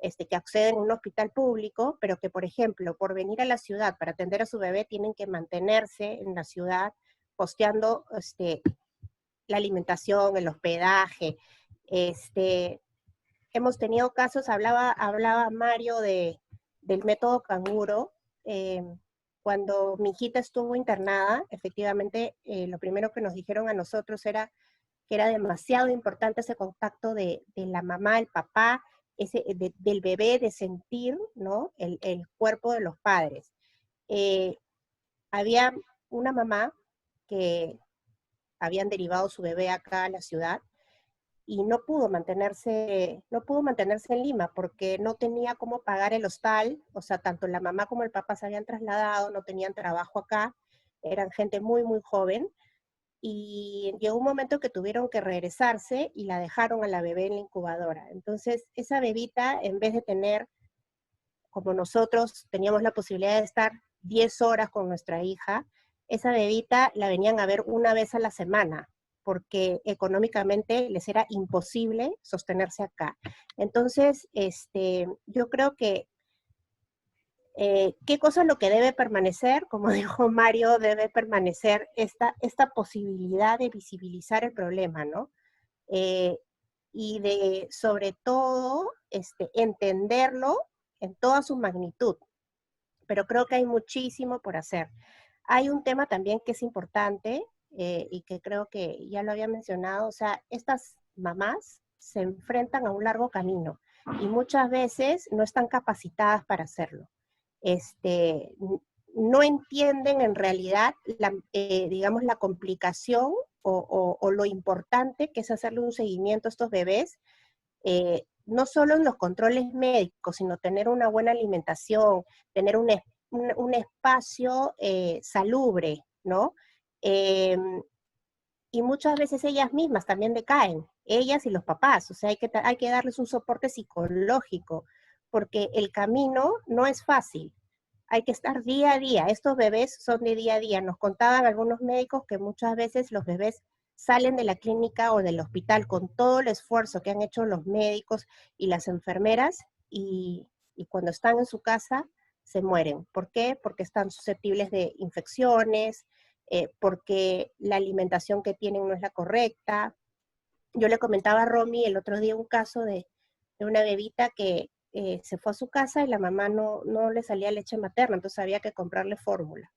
que acceden a un hospital público, pero que, por ejemplo, por venir a la ciudad para atender a su bebé, tienen que mantenerse en la ciudad, costeando la alimentación, el hospedaje. Hemos tenido casos, hablaba Mario del método canguro. Cuando mi hijita estuvo internada, efectivamente, lo primero que nos dijeron a nosotros era que era demasiado importante ese contacto de la mamá, el papá, del bebé, de sentir, ¿no? el cuerpo de los padres. Había una mamá que habían derivado su bebé acá a la ciudad y no pudo mantenerse en Lima porque no tenía cómo pagar el hostal. O sea, tanto la mamá como el papá se habían trasladado, no tenían trabajo acá, eran gente muy, muy joven, y llegó un momento que tuvieron que regresarse y la dejaron a la bebé en la incubadora. Entonces, esa bebita, en vez de tener, como nosotros teníamos la posibilidad de estar 10 horas con nuestra hija, esa bebita la venían a ver una vez a la semana, porque económicamente les era imposible sostenerse acá. Entonces, yo creo que ¿qué cosa es lo que debe permanecer? Como dijo Mario, debe permanecer esta posibilidad de visibilizar el problema, ¿no? Y de, sobre todo, entenderlo en toda su magnitud, pero creo que hay muchísimo por hacer. Hay un tema también que es importante y que creo que ya lo había mencionado, o sea, estas mamás se enfrentan a un largo camino y muchas veces no están capacitadas para hacerlo. No entienden en realidad, digamos, la complicación o lo importante que es hacerle un seguimiento a estos bebés, no solo en los controles médicos, sino tener una buena alimentación, tener un espacio salubre, ¿no? Y muchas veces ellas mismas también decaen, ellas y los papás, o sea, hay que darles un soporte psicológico, porque el camino no es fácil, hay que estar día a día, estos bebés son de día a día, nos contaban algunos médicos que muchas veces los bebés salen de la clínica o del hospital con todo el esfuerzo que han hecho los médicos y las enfermeras, y cuando están en su casa se mueren. ¿Por qué? Porque están susceptibles de infecciones, porque la alimentación que tienen no es la correcta. Yo le comentaba a Romy el otro día un caso de una bebita que se fue a su casa y la mamá no le salía leche materna, entonces había que comprarle fórmula.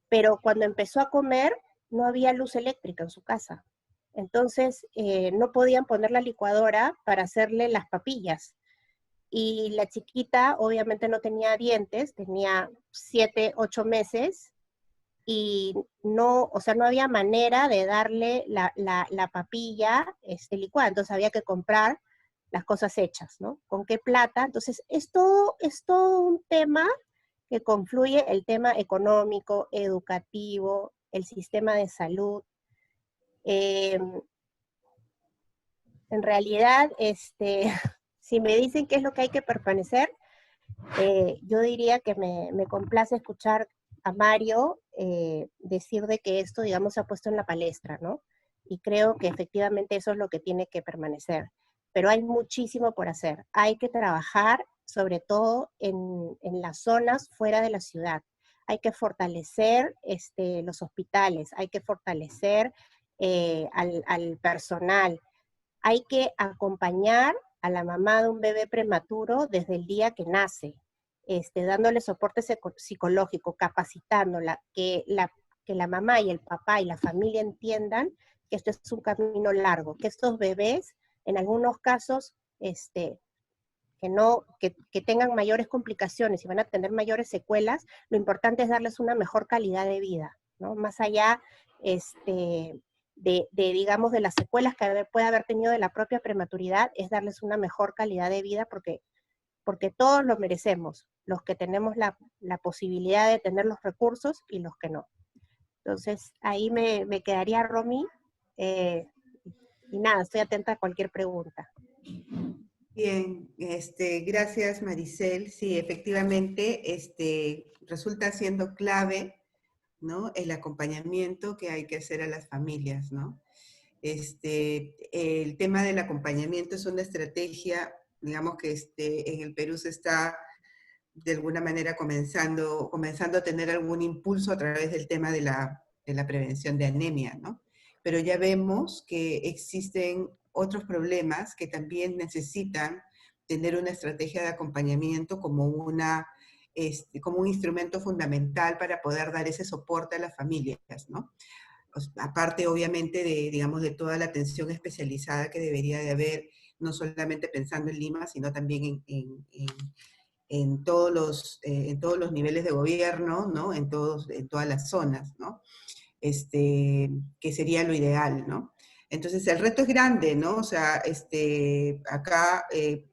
Pero cuando empezó a comer, no había luz eléctrica en su casa. Entonces no podían poner la licuadora para hacerle las papillas. Y la chiquita obviamente no tenía dientes, tenía 7, 8 meses, y no, o sea, no había manera de darle la papilla licuada, entonces había que comprar las cosas hechas, ¿no? ¿Con qué plata? Entonces, es todo un tema que confluye el tema económico, educativo, el sistema de salud. En realidad, si me dicen qué es lo que hay que permanecer, yo diría que me complace escuchar a Mario decir de que esto, digamos, se ha puesto en la palestra, ¿no? Y creo que efectivamente eso es lo que tiene que permanecer. Pero hay muchísimo por hacer. Hay que trabajar, sobre todo en las zonas fuera de la ciudad. Hay que fortalecer los hospitales, hay que fortalecer al personal. Hay que acompañar a la mamá de un bebé prematuro desde el día que nace, dándole soporte psicológico, capacitándola, que la mamá y el papá y la familia entiendan que esto es un camino largo, que estos bebés, en algunos casos, que tengan mayores complicaciones y van a tener mayores secuelas, lo importante es darles una mejor calidad de vida, ¿no? Más allá, digamos, de las secuelas que puede haber tenido de la propia prematuridad, es darles una mejor calidad de vida porque todos lo merecemos, los que tenemos la posibilidad de tener los recursos y los que no. Entonces, ahí me quedaría, Romy, y nada, estoy atenta a cualquier pregunta. Bien, gracias Maricel. Sí, efectivamente, resulta siendo clave, ¿no?, el acompañamiento que hay que hacer a las familias, ¿no? El tema del acompañamiento es una estrategia, digamos que en el Perú se está de alguna manera comenzando a tener algún impulso a través del tema de la prevención de anemia, ¿no? Pero ya vemos que existen otros problemas que también necesitan tener una estrategia de acompañamiento como como un instrumento fundamental para poder dar ese soporte a las familias, ¿no? Aparte, obviamente, digamos, de toda la atención especializada que debería de haber, no solamente pensando en Lima, sino también en todos los niveles de gobierno, ¿no? En todas las zonas, ¿no? Que sería lo ideal, ¿no? Entonces, el reto es grande, ¿no? O sea, acá,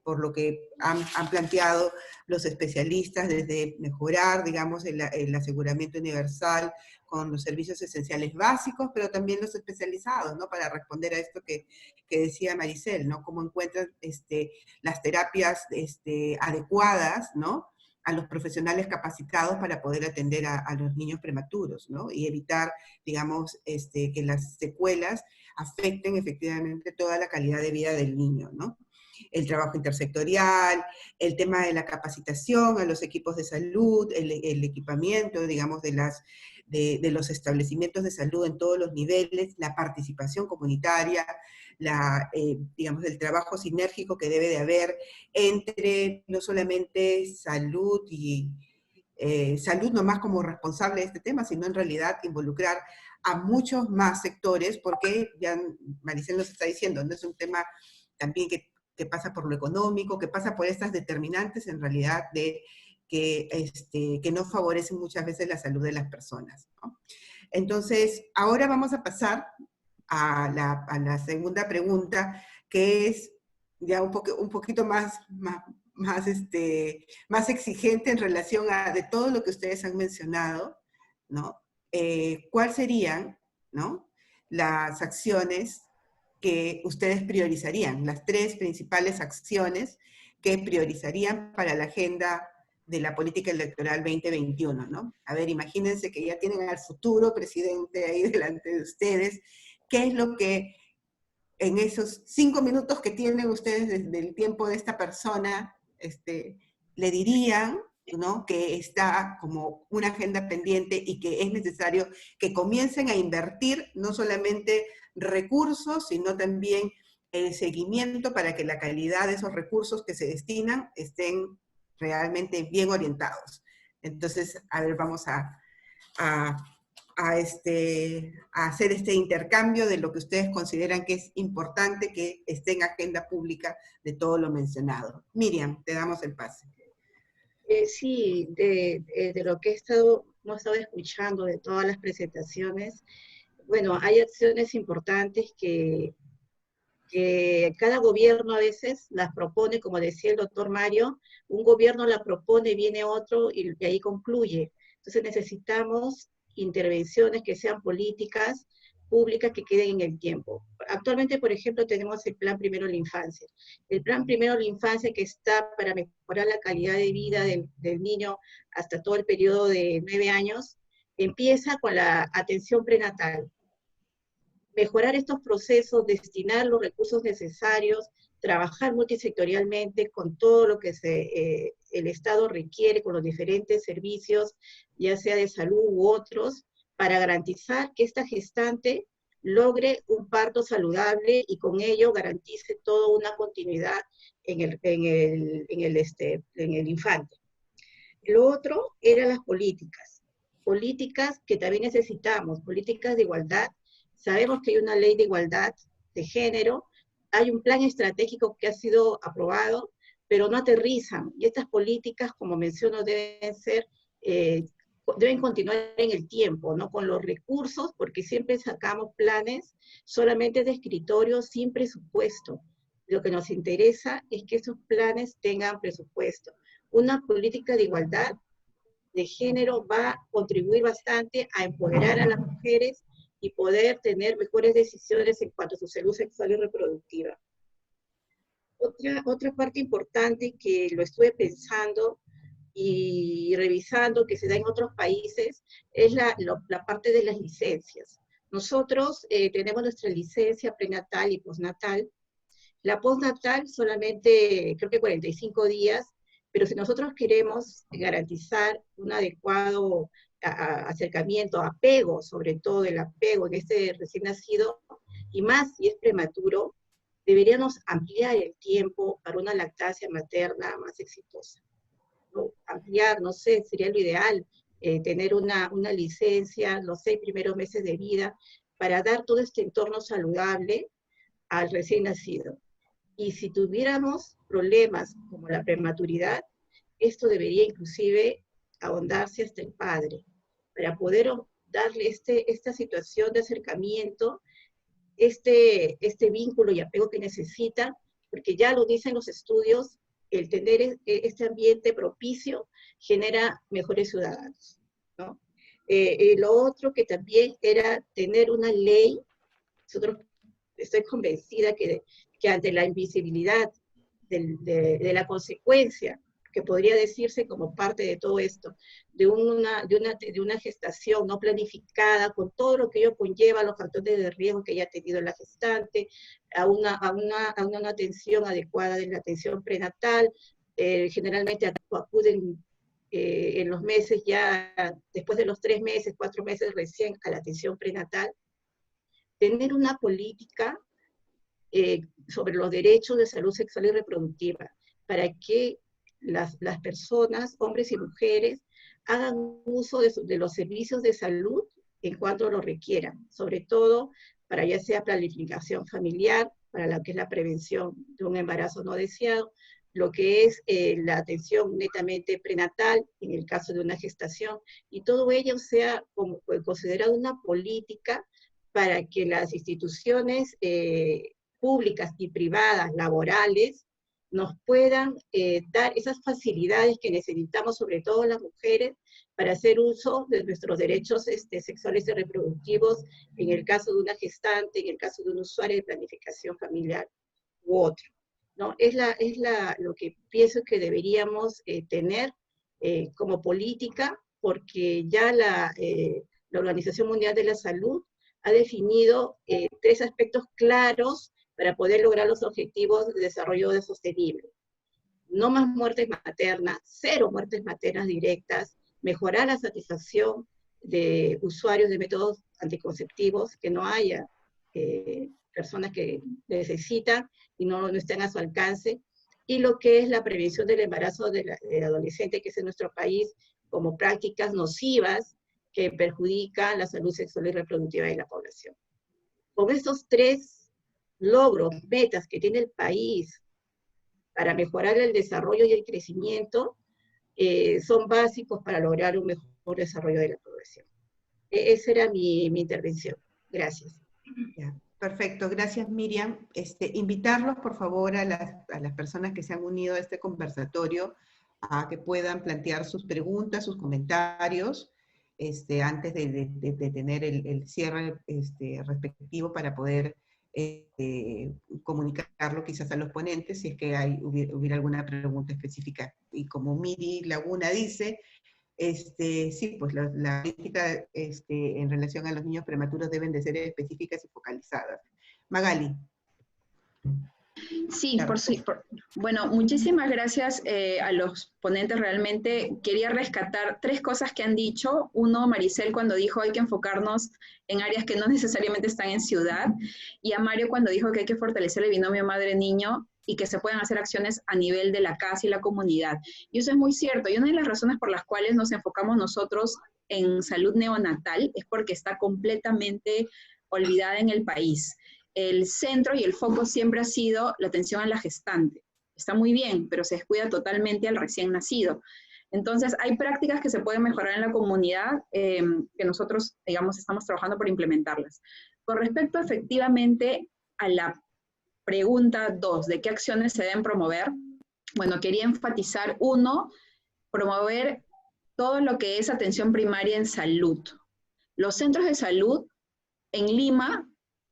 por lo que han planteado los especialistas, desde mejorar, digamos, el aseguramiento universal con los servicios esenciales básicos, pero también los especializados, ¿no? Para responder a esto que decía Maricel, ¿no? Cómo encuentran las terapias adecuadas, ¿no?, a los profesionales capacitados para poder atender a los niños prematuros, ¿no? Y evitar, digamos, que las secuelas afecten efectivamente toda la calidad de vida del niño, ¿no? El trabajo intersectorial, el tema de la capacitación a los equipos de salud, el equipamiento, digamos, de de los establecimientos de salud en todos los niveles, la participación comunitaria, digamos, el trabajo sinérgico que debe de haber entre no solamente salud y salud nomás como responsable de este tema, sino en realidad involucrar a muchos más sectores, porque ya Maricel nos está diciendo, no es un tema también que pasa por lo económico, que pasa por estas determinantes en realidad que no favorecen muchas veces la salud de las personas, ¿no? Entonces, ahora vamos a pasar a la segunda pregunta, que es ya un poquito más exigente en relación a de todo lo que ustedes han mencionado, ¿no? ¿Cuáles serían, ¿no?, las acciones que ustedes priorizarían, las 3 principales acciones que priorizarían para la agenda de la política electoral 2021, ¿no? A ver, imagínense que ya tienen al futuro presidente ahí delante de ustedes. ¿Qué es lo que en esos 5 minutos que tienen ustedes desde el tiempo de esta persona le dirían, ¿no?, que está como una agenda pendiente y que es necesario que comiencen a invertir no solamente recursos, sino también el seguimiento para que la calidad de esos recursos que se destinan estén realmente bien orientados? Entonces, a ver, vamos a hacer este intercambio de lo que ustedes consideran que es importante que esté en agenda pública de todo lo mencionado. Miriam, te damos el pase. Sí, de lo que hemos estado escuchando, de todas las presentaciones, bueno, hay acciones importantes que cada gobierno a veces las propone, como decía el doctor Mario, un gobierno la propone, viene otro y ahí concluye. Entonces necesitamos intervenciones que sean políticas públicas que queden en el tiempo. Actualmente, por ejemplo, tenemos el Plan Primero la Infancia. El Plan Primero la Infancia, que está para mejorar la calidad de vida del niño hasta todo el periodo de 9 años, empieza con la atención prenatal. Mejorar estos procesos, destinar los recursos necesarios, trabajar multisectorialmente con todo lo que el Estado requiere, con los diferentes servicios, ya sea de salud u otros, para garantizar que esta gestante logre un parto saludable y con ello garantice toda una continuidad en el infante. Lo otro eran las políticas que también necesitamos, políticas de igualdad. Sabemos que hay una ley de igualdad de género, hay un plan estratégico que ha sido aprobado, pero no aterrizan. Y estas políticas, como menciono, deben continuar en el tiempo, ¿no?, con los recursos, porque siempre sacamos planes solamente de escritorio sin presupuesto. Lo que nos interesa es que esos planes tengan presupuesto. Una política de igualdad de género va a contribuir bastante a empoderar a las mujeres y poder tener mejores decisiones en cuanto a su salud sexual y reproductiva. Otra parte importante que lo estuve pensando y revisando, que se da en otros países, es la parte de las licencias. Nosotros tenemos nuestra licencia prenatal y postnatal. La postnatal solamente, creo que 45 días, pero si nosotros queremos garantizar un adecuado acercamiento, apego, sobre todo el apego en este recién nacido, y más si es prematuro, deberíamos ampliar el tiempo para una lactancia materna más exitosa. ¿No? Ampliar, no sé, sería lo ideal, tener una licencia los 6 primeros meses de vida para dar todo este entorno saludable al recién nacido. Y si tuviéramos problemas como la prematuridad, esto debería inclusive ahondarse hasta el padre, para poder darle esta situación de acercamiento, este vínculo y apego que necesita, porque ya lo dicen los estudios, el tener este ambiente propicio genera mejores ciudadanos, ¿no? Lo otro que también era tener una ley. Estoy convencida que ante la invisibilidad de la consecuencia, que podría decirse como parte de todo esto, de una gestación no planificada, con todo lo que ello conlleva, los factores de riesgo que haya tenido la gestante, a una atención adecuada de la atención prenatal, generalmente acuden en los meses ya, después de los 3 meses, 4 meses recién a la atención prenatal, tener una política sobre los derechos de salud sexual y reproductiva, para que las personas, hombres y mujeres, hagan uso de los servicios de salud en cuanto lo requieran, sobre todo para ya sea planificación familiar, para lo que es la prevención de un embarazo no deseado, lo que es la atención netamente prenatal en el caso de una gestación, y todo ello sea considerado una política para que las instituciones públicas y privadas, laborales, nos puedan dar esas facilidades que necesitamos, sobre todo las mujeres, para hacer uso de nuestros derechos sexuales y reproductivos, en el caso de una gestante, en el caso de un usuario de planificación familiar u otro, ¿no? Es lo que pienso que deberíamos tener como política, porque ya la Organización Mundial de la Salud ha definido 3 aspectos claros para poder lograr los objetivos de desarrollo sostenible. No más muertes maternas, 0 muertes maternas directas, mejorar la satisfacción de usuarios de métodos anticonceptivos, que no haya personas que necesitan y no estén a su alcance, y lo que es la prevención del embarazo del adolescente, que es en nuestro país, como prácticas nocivas que perjudican la salud sexual y reproductiva de la población. Con estos 3 logros, metas que tiene el país para mejorar el desarrollo y el crecimiento, son básicos para lograr un mejor desarrollo de la población. Esa era mi intervención. Gracias. Ya, perfecto, gracias Miriam. Invitarlos por favor a las personas que se han unido a este conversatorio a que puedan plantear sus preguntas, sus comentarios, antes de tener el cierre respectivo, para poder comunicarlo quizás a los ponentes, si es que hubiera alguna pregunta específica. Y como Miri Laguna dice, sí, pues la política en relación a los niños prematuros deben de ser específicas y focalizadas. Magali. Sí, bueno, muchísimas gracias a los ponentes. Realmente quería rescatar 3 cosas que han dicho. Uno, Maricel, cuando dijo hay que enfocarnos en áreas que no necesariamente están en ciudad, y a Mario cuando dijo que hay que fortalecer el binomio madre-niño y que se pueden hacer acciones a nivel de la casa y la comunidad. Y eso es muy cierto. Y una de las razones por las cuales nos enfocamos nosotros en salud neonatal es porque está completamente olvidada en el país. El centro y el foco siempre ha sido la atención a la gestante. Está muy bien, pero se descuida totalmente al recién nacido. Entonces, hay prácticas que se pueden mejorar en la comunidad que nosotros, digamos, estamos trabajando por implementarlas. Con respecto, efectivamente, a la pregunta 2, ¿de qué acciones se deben promover? Bueno, quería enfatizar, 1, promover todo lo que es atención primaria en salud. Los centros de salud en Lima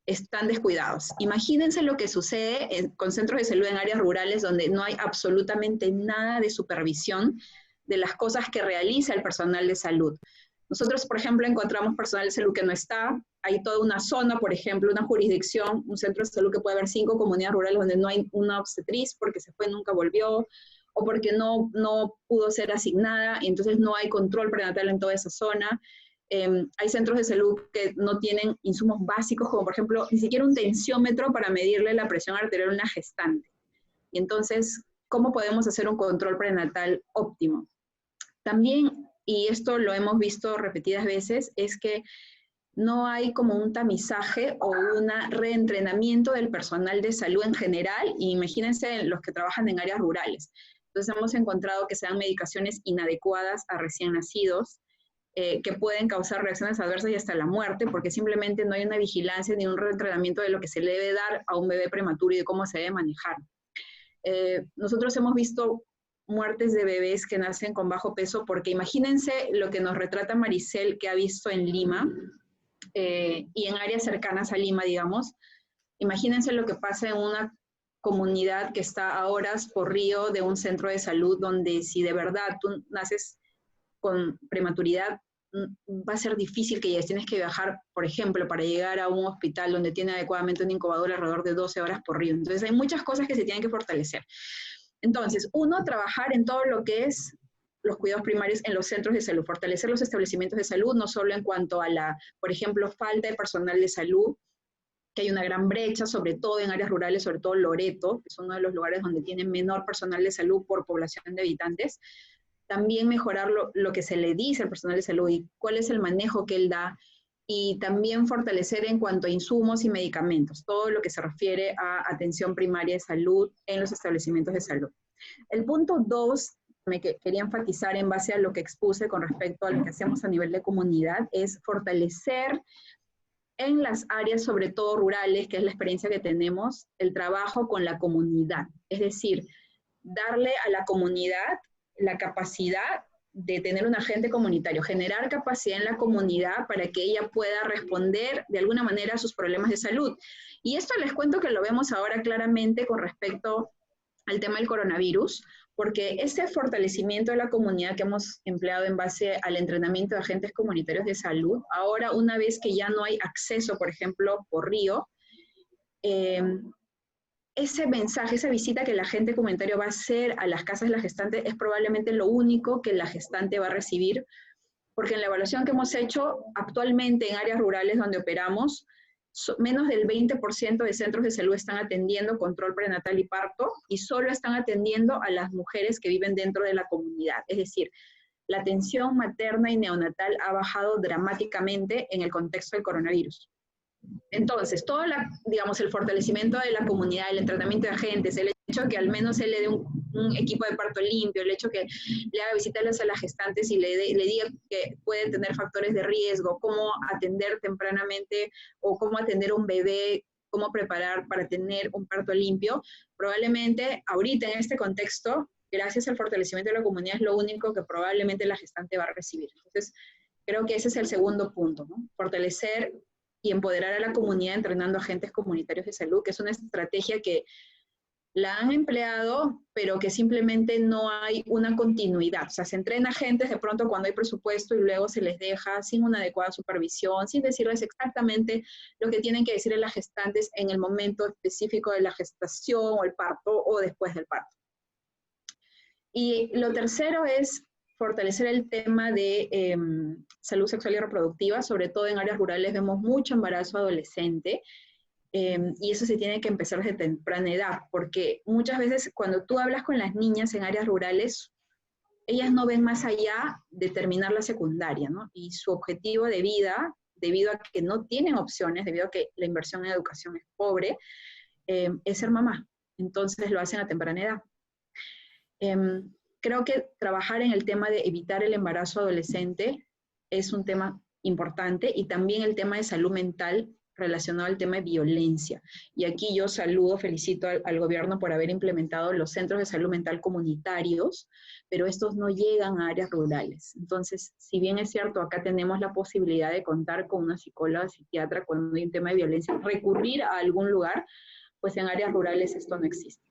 están descuidados. Imagínense lo que sucede con centros de salud en áreas rurales donde no hay absolutamente nada de supervisión de las cosas que realiza el personal de salud. Nosotros, por ejemplo, encontramos personal de salud que no está, hay toda una zona, por ejemplo, una jurisdicción, un centro de salud que puede haber 5 comunidades rurales donde no hay una obstetriz porque se fue, nunca volvió, o porque no pudo ser asignada, y entonces no hay control prenatal en toda esa zona. Hay centros de salud que no tienen insumos básicos, como por ejemplo, ni siquiera un tensiómetro para medirle la presión arterial a una gestante. Y entonces, ¿cómo podemos hacer un control prenatal óptimo? También, y esto lo hemos visto repetidas veces, es que no hay como un tamizaje o un reentrenamiento del personal de salud en general, y imagínense los que trabajan en áreas rurales. Entonces hemos encontrado que se dan medicaciones inadecuadas a recién nacidos, que pueden causar reacciones adversas y hasta la muerte, porque simplemente no hay una vigilancia ni un reentrenamiento de lo que se le debe dar a un bebé prematuro y de cómo se debe manejar. Nosotros hemos visto muertes de bebés que nacen con bajo peso, porque imagínense lo que nos retrata Maricel, que ha visto en Lima, y en áreas cercanas a Lima, digamos. Imagínense lo que pasa en una comunidad que está a horas por río de un centro de salud, donde si de verdad tú naces con prematuridad, va a ser difícil que llegues. Tienes que viajar, por ejemplo, para llegar a un hospital donde tiene adecuadamente un incubador alrededor de 12 horas por río. Entonces hay muchas cosas que se tienen que fortalecer. Entonces, 1, trabajar en todo lo que es los cuidados primarios en los centros de salud, fortalecer los establecimientos de salud, no solo en cuanto a la, por ejemplo, falta de personal de salud, que hay una gran brecha, sobre todo en áreas rurales, sobre todo Loreto, que es uno de los lugares donde tienen menor personal de salud por población de habitantes. También mejorar lo que se le dice al personal de salud y cuál es el manejo que él da, y también fortalecer en cuanto a insumos y medicamentos, todo lo que se refiere a atención primaria de salud en los establecimientos de salud. El punto 2, quería enfatizar en base a lo que expuse con respecto a lo que hacemos a nivel de comunidad, es fortalecer en las áreas, sobre todo rurales, que es la experiencia que tenemos, el trabajo con la comunidad. Es decir, darle a la comunidad la capacidad de tener un agente comunitario, generar capacidad en la comunidad para que ella pueda responder de alguna manera a sus problemas de salud. Y esto les cuento que lo vemos ahora claramente con respecto al tema del coronavirus, porque ese fortalecimiento de la comunidad que hemos empleado en base al entrenamiento de agentes comunitarios de salud, ahora una vez que ya no hay acceso, por ejemplo, por río, ese mensaje, esa visita que el agente comunitario va a hacer a las casas de la gestante es probablemente lo único que la gestante va a recibir, porque en la evaluación que hemos hecho actualmente en áreas rurales donde operamos, menos del 20% de centros de salud están atendiendo control prenatal y parto, y solo están atendiendo a las mujeres que viven dentro de la comunidad. Es decir, la atención materna y neonatal ha bajado dramáticamente en el contexto del coronavirus. Entonces, todo digamos, el fortalecimiento de la comunidad, el entrenamiento de agentes, el hecho de que al menos él le dé un equipo de parto limpio, el hecho de que le haga visitas a las gestantes y le diga que pueden tener factores de riesgo, cómo atender tempranamente o cómo atender un bebé, cómo preparar para tener un parto limpio, probablemente ahorita en este contexto, gracias al fortalecimiento de la comunidad, es lo único que probablemente la gestante va a recibir. Entonces, creo que ese es el segundo punto, ¿no? Fortalecer y empoderar a la comunidad entrenando agentes comunitarios de salud, que es una estrategia que la han empleado, pero que simplemente no hay una continuidad. O sea, se entrena agentes de pronto cuando hay presupuesto y luego se les deja sin una adecuada supervisión, sin decirles exactamente lo que tienen que decir a las gestantes en el momento específico de la gestación o el parto o después del parto. Y lo tercero es fortalecer el tema de salud sexual y reproductiva, sobre todo en áreas rurales vemos mucho embarazo adolescente, y eso se tiene que empezar desde temprana edad, porque muchas veces cuando tú hablas con las niñas en áreas rurales, ellas no ven más allá de terminar la secundaria, ¿no? Y su objetivo de vida, debido a que no tienen opciones, debido a que la inversión en educación es pobre, es ser mamá. Entonces lo hacen a temprana edad. Creo que trabajar en el tema de evitar el embarazo adolescente es un tema importante, y también el tema de salud mental relacionado al tema de violencia. Y aquí yo felicito al gobierno por haber implementado los centros de salud mental comunitarios, pero estos no llegan a áreas rurales. Entonces, si bien es cierto, acá tenemos la posibilidad de contar con una psicóloga, psiquiatra, cuando hay un tema de violencia, recurrir a algún lugar, pues en áreas rurales esto no existe.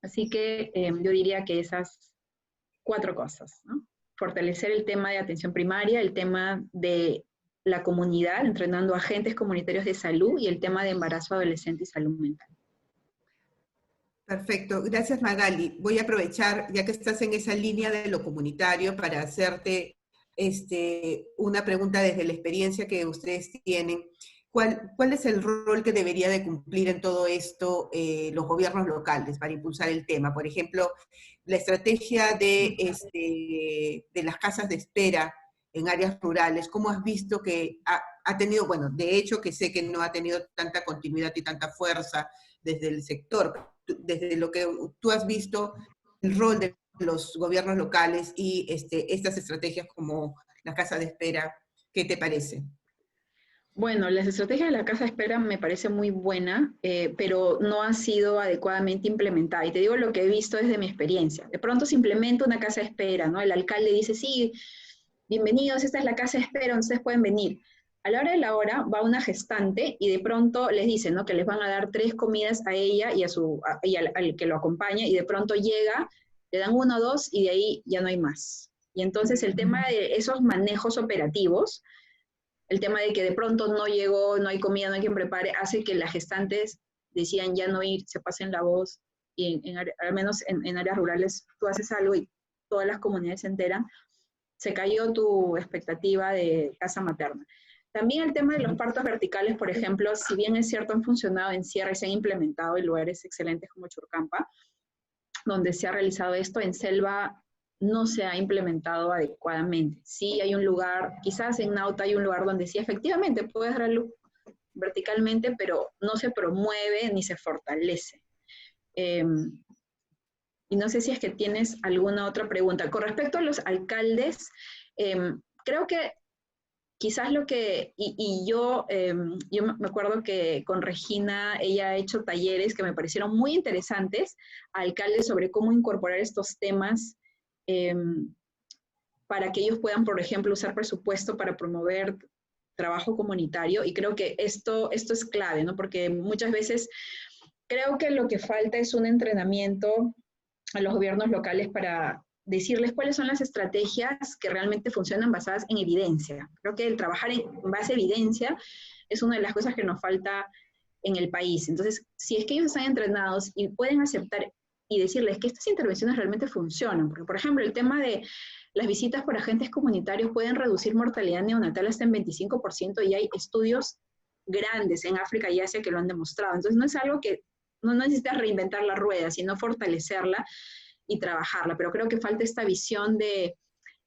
Así que yo diría que esas 4 cosas, ¿no? Fortalecer el tema de atención primaria, el tema de la comunidad, entrenando agentes comunitarios de salud, y el tema de embarazo adolescente y salud mental. Perfecto, gracias Magali. Voy a aprovechar, ya que estás en esa línea de lo comunitario, para hacerte una pregunta desde la experiencia que ustedes tienen. ¿Cuál es el rol que debería de cumplir en todo esto los gobiernos locales para impulsar el tema? Por ejemplo, la estrategia de las casas de espera en áreas rurales, ¿cómo has visto que ha tenido, bueno, de hecho que sé que no ha tenido tanta continuidad y tanta fuerza desde el sector, desde lo que tú has visto, el rol de los gobiernos locales y estas estrategias como las casas de espera, ¿qué te parece? Bueno, las estrategias de la casa de espera me parece muy buena, pero no ha sido adecuadamente implementada. Y te digo lo que he visto desde mi experiencia. De pronto se implementa una casa de espera, ¿no? El alcalde dice, sí, bienvenidos, esta es la casa de espera, donde ustedes pueden venir. A la hora de la hora va una gestante y de pronto les dicen, ¿no?, que les van a dar 3 comidas a ella y al que lo acompaña, y de pronto llega, le dan 1 o 2 y de ahí ya no hay más. Y entonces el tema de esos manejos operativos, el tema de que de pronto no llegó, no hay comida, no hay quien prepare, hace que las gestantes decidan ya no ir, se pasen la voz, y al menos en áreas rurales tú haces algo y todas las comunidades se enteran, se cayó tu expectativa de casa materna. También el tema de los partos verticales, por ejemplo, si bien es cierto han funcionado en Sierra y se han implementado en lugares excelentes como Churcampa, donde se ha realizado esto, en selva no se ha implementado adecuadamente. Sí hay un lugar, quizás en Nauta hay un lugar donde sí efectivamente puedes dar luz verticalmente, pero no se promueve ni se fortalece. Y no sé si es que tienes alguna otra pregunta. Con respecto a los alcaldes, creo que quizás lo que, yo me acuerdo que con Regina, ella ha hecho talleres que me parecieron muy interesantes a alcaldes sobre cómo incorporar estos temas para que ellos puedan, por ejemplo, usar presupuesto para promover trabajo comunitario, y creo que esto es clave, ¿no? Porque muchas veces creo que lo que falta es un entrenamiento a los gobiernos locales para decirles cuáles son las estrategias que realmente funcionan basadas en evidencia. Creo que el trabajar en base a evidencia es una de las cosas que nos falta en el país. Entonces, si es que ellos están entrenados y pueden aceptar y decirles que estas intervenciones realmente funcionan, porque, por ejemplo, el tema de las visitas por agentes comunitarios pueden reducir mortalidad neonatal hasta en 25%, y hay estudios grandes en África y Asia que lo han demostrado. Entonces, no es algo que no necesitas reinventar la rueda, sino fortalecerla y trabajarla. Pero creo que falta esta visión de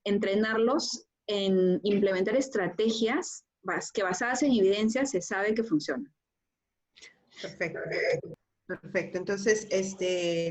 entrenarlos en implementar estrategias que basadas en evidencia se sabe que funcionan. Perfecto. Perfecto. Entonces,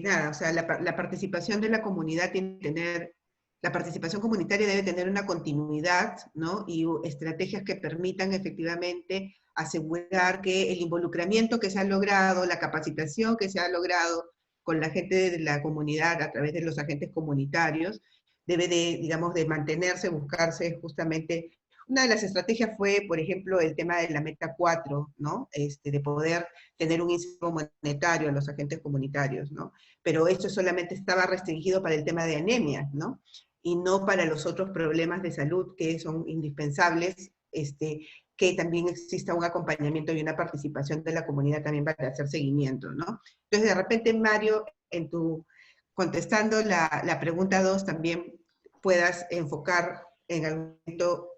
nada, o sea, la participación de la comunidad tiene que tener, la participación comunitaria debe tener una continuidad, ¿no? Y estrategias que permitan efectivamente asegurar que el involucramiento que se ha logrado, la capacitación que se ha logrado con la gente de la comunidad a través de los agentes comunitarios, debe de, digamos, de mantenerse, buscarse justamente. Una de las estrategias fue, por ejemplo, el tema de la meta 4, ¿no? De poder tener un incentivo monetario a los agentes comunitarios, ¿no? Pero esto solamente estaba restringido para el tema de anemia, ¿no? Y no para los otros problemas de salud que son indispensables, que también exista un acompañamiento y una participación de la comunidad también para hacer seguimiento, ¿no? Entonces, de repente, Mario, contestando la pregunta 2, también puedas enfocar en algún momento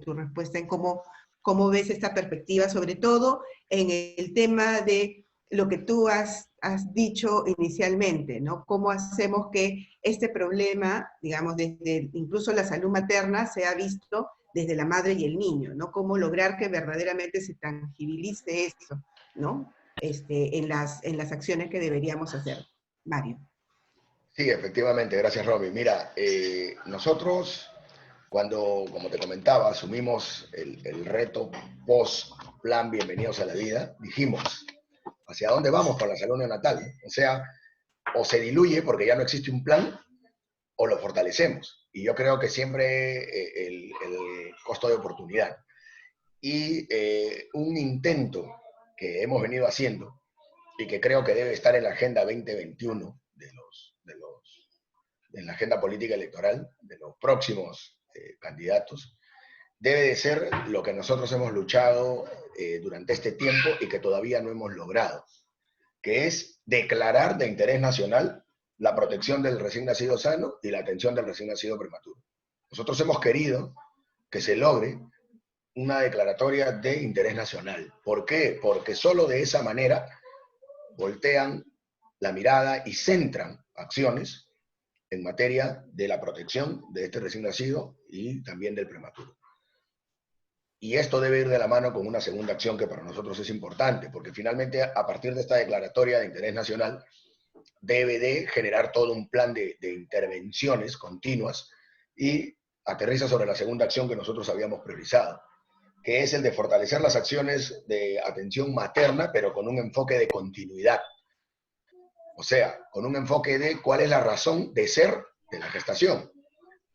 tu respuesta en cómo ves esta perspectiva, sobre todo en el tema de lo que tú has dicho inicialmente, ¿no? Cómo hacemos que este problema, digamos, desde incluso la salud materna, sea visto desde la madre y el niño, ¿no? Cómo lograr que verdaderamente se tangibilice eso, ¿no? En las acciones que deberíamos hacer. Mario. Sí, efectivamente, gracias, Romy. Mira, nosotros, cuando, como te comentaba, asumimos el reto post-plan Bienvenidos a la Vida, dijimos, ¿hacia dónde vamos con la salud neonatal? O sea, o se diluye porque ya no existe un plan, o lo fortalecemos. Y yo creo que siempre el costo de oportunidad. Y un intento que hemos venido haciendo y que creo que debe estar en la Agenda 2021 en la agenda política electoral de los próximos candidatos, debe de ser lo que nosotros hemos luchado durante este tiempo y que todavía no hemos logrado, que es declarar de interés nacional la protección del recién nacido sano y la atención del recién nacido prematuro. Nosotros hemos querido que se logre una declaratoria de interés nacional. ¿Por qué? Porque solo de esa manera voltean la mirada y centran acciones en materia de la protección de este recién nacido y también del prematuro. Y esto debe ir de la mano con una segunda acción que para nosotros es importante, porque finalmente a partir de esta declaratoria de interés nacional debe de generar todo un plan de intervenciones continuas y aterriza sobre la segunda acción que nosotros habíamos priorizado, que es el de fortalecer las acciones de atención materna, pero con un enfoque de continuidad. O sea, con un enfoque de cuál es la razón de ser de la gestación.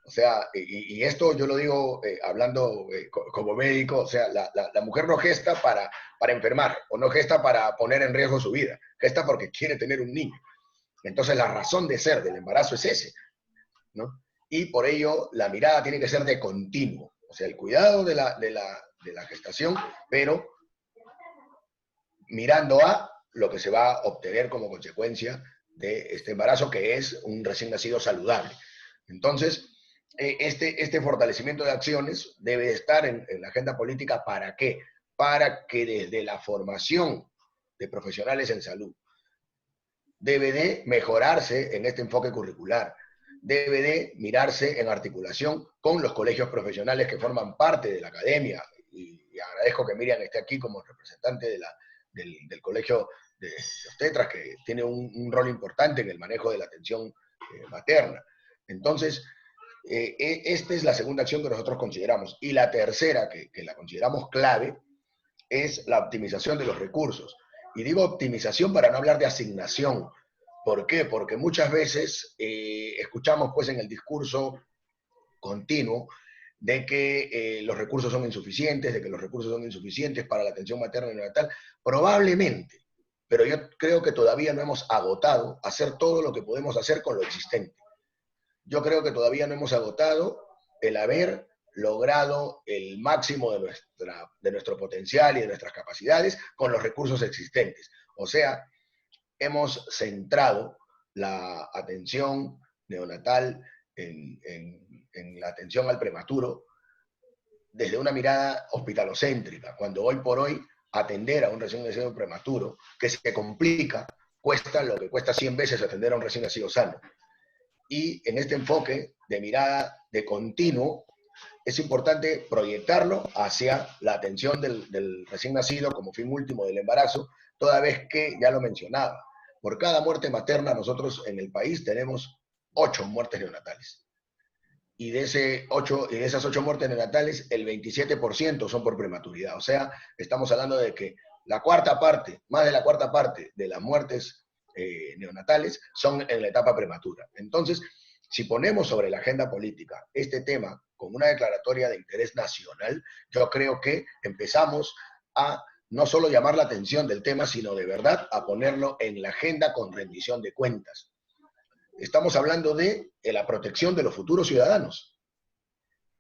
O sea, y esto yo lo digo hablando como médico, o sea, la mujer no gesta para enfermar, o no gesta para poner en riesgo su vida, gesta porque quiere tener un niño. Entonces la razón de ser del embarazo es ese, ¿no? Y por ello la mirada tiene que ser de continuo, o sea, el cuidado de la gestación, pero mirando a lo que se va a obtener como consecuencia de este embarazo, que es un recién nacido saludable. Entonces, este fortalecimiento de acciones debe estar en la agenda política. ¿Para qué? Para que desde la formación de profesionales en salud debe de mejorarse en este enfoque curricular, debe de mirarse en articulación con los colegios profesionales que forman parte de la academia, y agradezco que Miriam esté aquí como representante del colegio de los Tetras, que tiene un rol importante en el manejo de la atención materna. Entonces, esta es la segunda acción que nosotros consideramos. Y la tercera, que la consideramos clave, es la optimización de los recursos. Y digo optimización para no hablar de asignación. ¿Por qué? Porque muchas veces escuchamos pues en el discurso continuo de que los recursos son insuficientes, de que los recursos son insuficientes para la atención materna y neonatal. Probablemente, pero yo creo que todavía no hemos agotado hacer todo lo que podemos hacer con lo existente. Yo creo que todavía no hemos agotado el haber logrado el máximo de nuestro potencial y de nuestras capacidades con los recursos existentes. O sea, hemos centrado la atención neonatal en la atención al prematuro desde una mirada hospitalocéntrica, cuando hoy por hoy atender a un recién nacido prematuro, que se complica, cuesta lo que cuesta 100 veces atender a un recién nacido sano. Y en este enfoque de mirada de continuo, es importante proyectarlo hacia la atención del recién nacido como fin último del embarazo, toda vez que, ya lo mencionaba, por cada muerte materna nosotros en el país tenemos 8 muertes neonatales. Y de esas 8 muertes neonatales, el 27% son por prematuridad. O sea, estamos hablando de que la cuarta parte, más de la cuarta parte de las muertes neonatales son en la etapa prematura. Entonces, si ponemos sobre la agenda política este tema como una declaratoria de interés nacional, yo creo que empezamos a no solo llamar la atención del tema, sino de verdad a ponerlo en la agenda con rendición de cuentas. Estamos hablando de la protección de los futuros ciudadanos.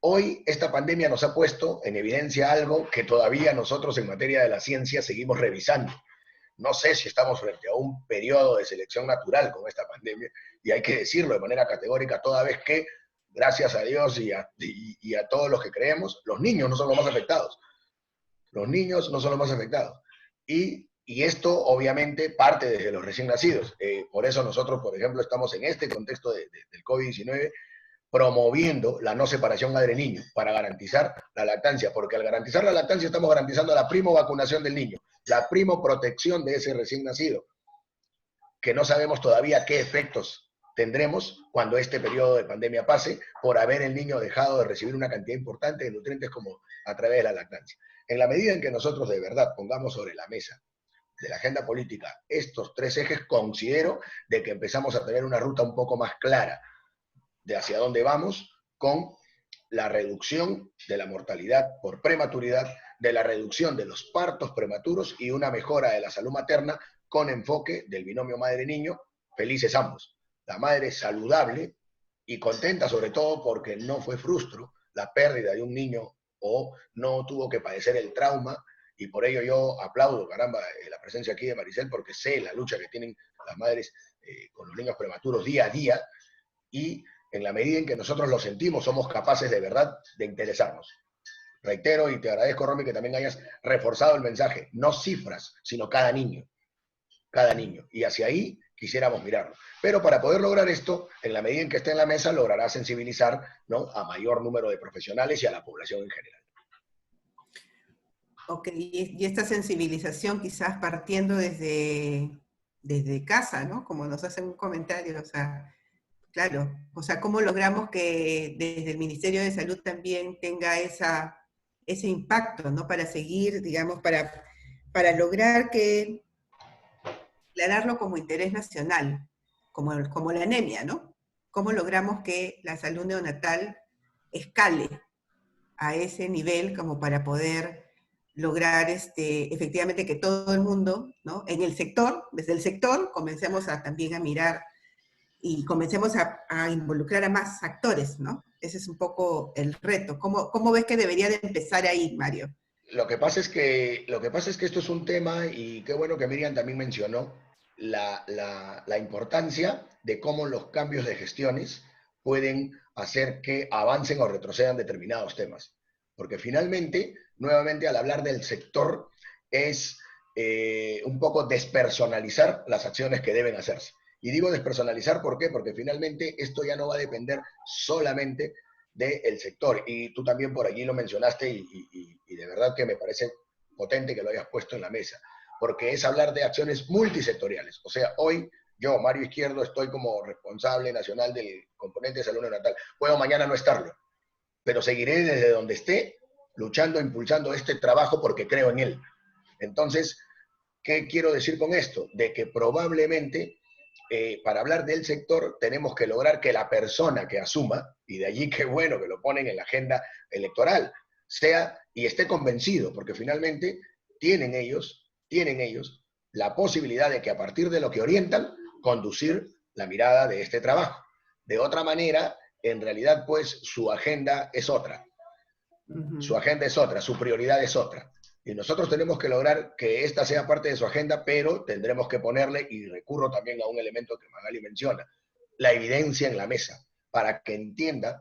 Hoy esta pandemia nos ha puesto en evidencia algo que todavía nosotros en materia de la ciencia seguimos revisando. No sé si estamos frente a un periodo de selección natural con esta pandemia, y hay que decirlo de manera categórica, toda vez que, gracias a Dios y a todos los que creemos, los niños no son los más afectados. Los niños no son los más afectados. Y esto obviamente parte desde los recién nacidos. Por eso nosotros, por ejemplo, estamos en este contexto del COVID-19 promoviendo la no separación madre-niño para garantizar la lactancia, porque al garantizar la lactancia estamos garantizando la primo vacunación del niño, la primo protección de ese recién nacido, que no sabemos todavía qué efectos tendremos cuando este periodo de pandemia pase por haber el niño dejado de recibir una cantidad importante de nutrientes como a través de la lactancia. En la medida en que nosotros de verdad pongamos sobre la mesa de la agenda política estos 3 ejes, considero de que empezamos a tener una ruta un poco más clara de hacia dónde vamos con la reducción de la mortalidad por prematuridad, de la reducción de los partos prematuros y una mejora de la salud materna con enfoque del binomio madre-niño, felices ambos. La madre saludable y contenta sobre todo porque no fue frustro la pérdida de un niño o no tuvo que padecer el trauma, y por ello yo aplaudo, caramba, la presencia aquí de Maricel, porque sé la lucha que tienen las madres con los niños prematuros día a día, y en la medida en que nosotros lo sentimos, somos capaces de verdad de interesarnos. Reitero y te agradezco, Romy, que también hayas reforzado el mensaje, no cifras, sino cada niño, y hacia ahí quisiéramos mirarlo. Pero para poder lograr esto, en la medida en que esté en la mesa, logrará sensibilizar, ¿no?, a mayor número de profesionales y a la población en general. Ok, y esta sensibilización quizás partiendo desde casa, ¿no? Como nos hacen un comentario, o sea, claro, o sea, ¿cómo logramos que desde el Ministerio de Salud también tenga ese impacto, ¿no? Para seguir, digamos, para lograr declararlo como interés nacional, como la anemia, ¿no? ¿Cómo logramos que la salud neonatal escale a ese nivel como para poder lograr efectivamente que todo el mundo, ¿no?, en el sector, desde el sector, comencemos también a mirar y comencemos a involucrar a más actores, ¿no? Ese es un poco el reto. ¿Cómo ves que debería de empezar ahí, Mario? Lo que pasa es que esto es un tema, y qué bueno que Miriam también mencionó, la importancia de cómo los cambios de gestiones pueden hacer que avancen o retrocedan determinados temas. Porque finalmente, nuevamente, al hablar del sector, es un poco despersonalizar las acciones que deben hacerse. Y digo despersonalizar, ¿por qué? Porque finalmente esto ya no va a depender solamente del sector. Y tú también por allí lo mencionaste y de verdad que me parece potente que lo hayas puesto en la mesa, porque es hablar de acciones multisectoriales. O sea, hoy yo, Mario Izquierdo, estoy como responsable nacional del componente de salud neonatal. Puedo mañana no estarlo, pero seguiré desde donde esté luchando, impulsando este trabajo porque creo en él. Entonces, ¿qué quiero decir con esto? De que probablemente para hablar del sector tenemos que lograr que la persona que asuma, y de allí qué bueno que lo ponen en la agenda electoral, sea y esté convencido, porque finalmente tienen ellos la posibilidad de que a partir de lo que orientan, conducir la mirada de este trabajo. De otra manera, en realidad, pues su agenda es otra. Su agenda es otra, su prioridad es otra. Y nosotros tenemos que lograr que esta sea parte de su agenda, pero tendremos que ponerle, y recurro también a un elemento que Magali menciona, la evidencia en la mesa, para que entiendan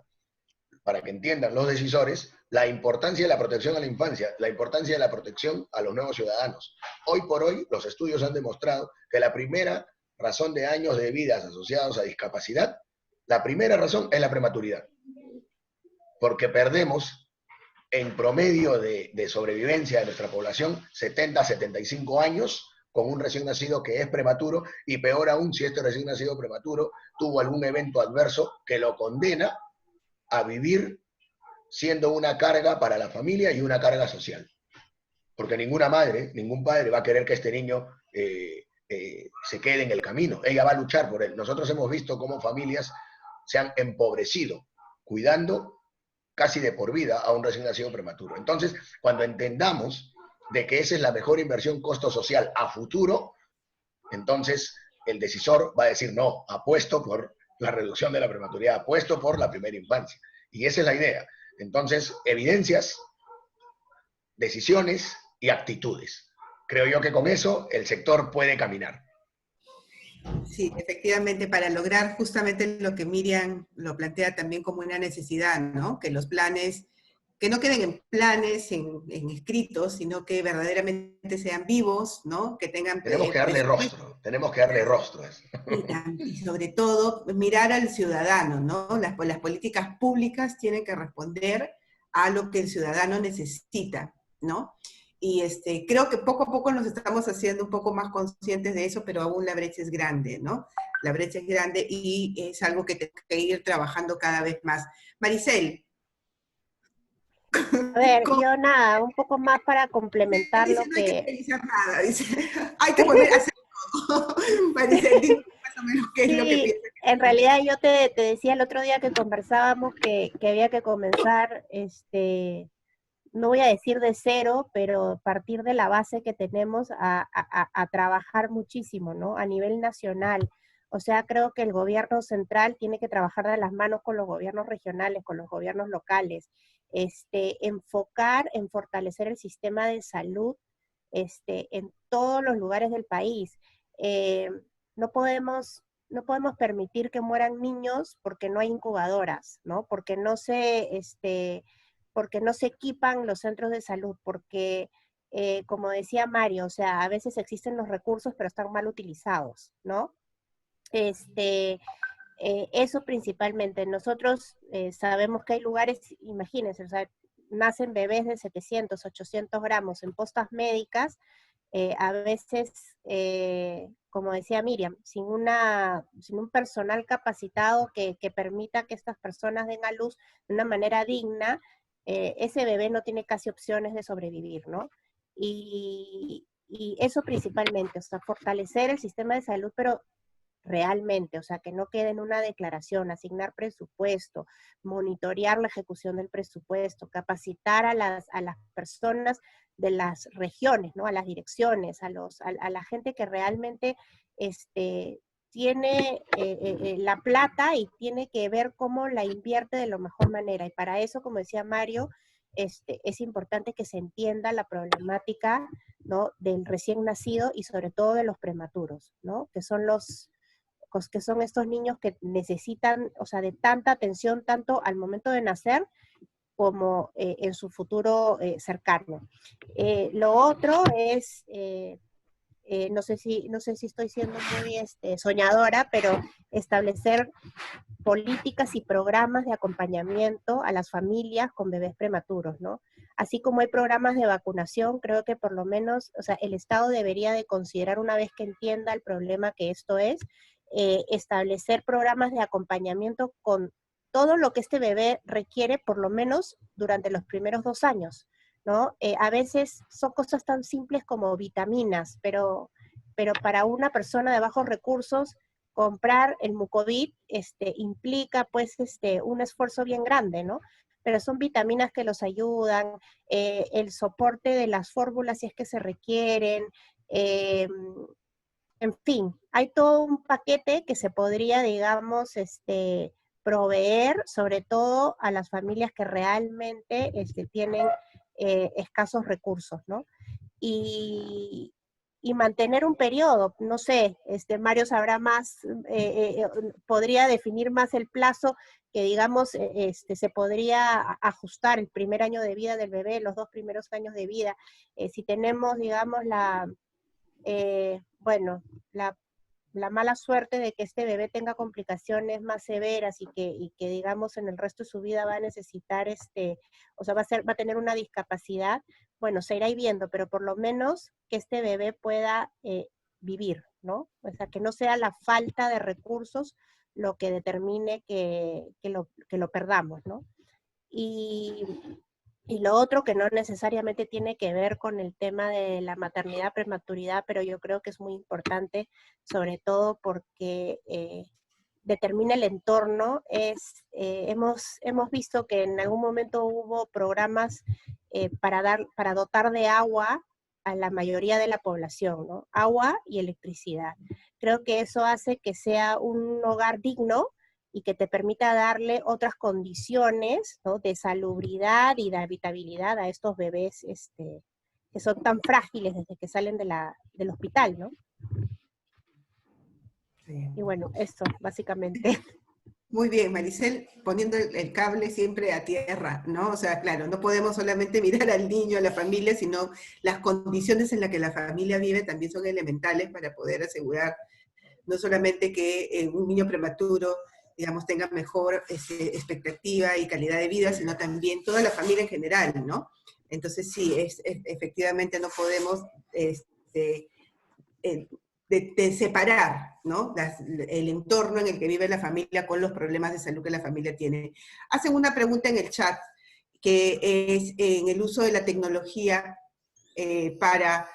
los decisores la importancia de la protección a la infancia, la importancia de la protección a los nuevos ciudadanos. Hoy por hoy, los estudios han demostrado que la primera razón de años de vidas asociados a discapacidad, la primera razón es la prematuridad. Porque perdemos en promedio de sobrevivencia de nuestra población 70 a 75 años con un recién nacido que es prematuro, y peor aún si este recién nacido prematuro tuvo algún evento adverso que lo condena a vivir siendo una carga para la familia y una carga social. Porque ninguna madre, ningún padre va a querer que este niño se quede en el camino. Ella va a luchar por él. Nosotros hemos visto cómo familias se han empobrecido cuidando casi de por vida a un recién nacido prematuro. Entonces, cuando entendamos de que esa es la mejor inversión costo social a futuro, entonces el decisor va a decir, no, apuesto por la reducción de la prematuridad, apuesto por la primera infancia. Y esa es la idea. Entonces, evidencias, decisiones y actitudes. Creo yo que con eso el sector puede caminar. Sí, efectivamente, para lograr justamente lo que Miriam lo plantea también como una necesidad, ¿no? Que los planes, que no queden en planes, en escritos, sino que verdaderamente sean vivos, ¿no? Que tengan tenemos que darle rostro, tenemos que darle rostro a eso. Y sobre todo, mirar al ciudadano, ¿no? Las políticas públicas tienen que responder a lo que el ciudadano necesita, ¿no? Y creo que poco a poco nos estamos haciendo un poco más conscientes de eso, pero aún la brecha es grande, ¿no? La brecha es grande y es algo que tenemos que ir trabajando cada vez más. Maricel. A ver, yo nada, un poco más para complementar Dice, lo no hay que que... realizar nada, dice, hay que poner a hacer todo. Maricel, dime más o menos qué es lo que Sí, piensas. en realidad yo te decía el otro día que conversábamos que había que comenzar, no voy a decir de cero, pero partir de la base que tenemos a trabajar muchísimo, ¿no? A nivel nacional. O sea, creo que el gobierno central tiene que trabajar de las manos con los gobiernos regionales, con los gobiernos locales, enfocar en fortalecer el sistema de salud, en todos los lugares del país. Eh, no podemos permitir que mueran niños porque no hay incubadoras, ¿no? Porque no se equipan los centros de salud, porque, como decía Mario, o sea, a veces existen los recursos, pero están mal utilizados, ¿no? Eso principalmente. Nosotros sabemos que hay lugares, imagínense, o sea, nacen bebés de 700, 800 gramos en postas médicas, a veces, como decía Miriam, sin un personal capacitado que permita que estas personas den a luz de una manera digna, ese bebé no tiene casi opciones de sobrevivir, ¿no? Y eso principalmente, o sea, fortalecer el sistema de salud, pero realmente, o sea, que no quede en una declaración, asignar presupuesto, monitorear la ejecución del presupuesto, capacitar a las personas de las regiones, ¿no? A las direcciones, a la gente que realmente tiene la plata y tiene que ver cómo la invierte de la mejor manera. Y para eso, como decía Mario, es importante que se entienda la problemática, ¿no? Del recién nacido y sobre todo de los prematuros, ¿no? Que son que son estos niños que necesitan, o sea, de tanta atención, tanto al momento de nacer, como en su futuro cercano. Lo otro es, no sé si estoy siendo muy soñadora, pero establecer políticas y programas de acompañamiento a las familias con bebés prematuros, ¿no? Así como hay programas de vacunación, creo que por lo menos, o sea, el Estado debería de considerar, una vez que entienda el problema que esto es, establecer programas de acompañamiento con todo lo que este bebé requiere, por lo menos durante los primeros 2 años, ¿no? A veces son cosas tan simples como vitaminas, pero para una persona de bajos recursos, comprar el Mucovit implica pues un esfuerzo bien grande, ¿no? Pero son vitaminas que los ayudan, el soporte de las fórmulas si es que se requieren, en fin, hay todo un paquete que se podría, digamos, proveer, sobre todo a las familias que realmente tienen escasos recursos, ¿no? Y mantener un periodo, no sé, Mario sabrá más, podría definir más el plazo que, digamos, se podría ajustar el primer año de vida del bebé, los 2 primeros años de vida. Si tenemos, digamos, bueno, la mala suerte de que este bebé tenga complicaciones más severas y que digamos en el resto de su vida va a necesitar o sea, va a tener una discapacidad, bueno, se irá viendo, pero por lo menos que este bebé pueda vivir, ¿no? O sea, que no sea la falta de recursos lo que determine que lo perdamos, ¿no? Y lo otro que no necesariamente tiene que ver con el tema de la maternidad, prematuridad, pero yo creo que es muy importante, sobre todo porque determina el entorno, hemos visto que en algún momento hubo programas para dotar de agua a la mayoría de la población, ¿no? Agua y electricidad. Creo que eso hace que sea un hogar digno y que te permita darle otras condiciones, ¿no?, de salubridad y de habitabilidad a estos bebés que son tan frágiles desde que salen del hospital, ¿no? Sí. Y bueno, eso, básicamente. Muy bien, Maricel, poniendo el cable siempre a tierra, ¿no? O sea, claro, no podemos solamente mirar al niño, a la familia, sino las condiciones en las que la familia vive también son elementales para poder asegurar no solamente que un niño prematuro, digamos, tenga mejor expectativa y calidad de vida, sino también toda la familia en general, ¿no? Entonces sí, efectivamente no podemos de separar, ¿no?, el entorno en el que vive la familia con los problemas de salud que la familia tiene. Hacen una pregunta en el chat, que es en el uso de la tecnología para...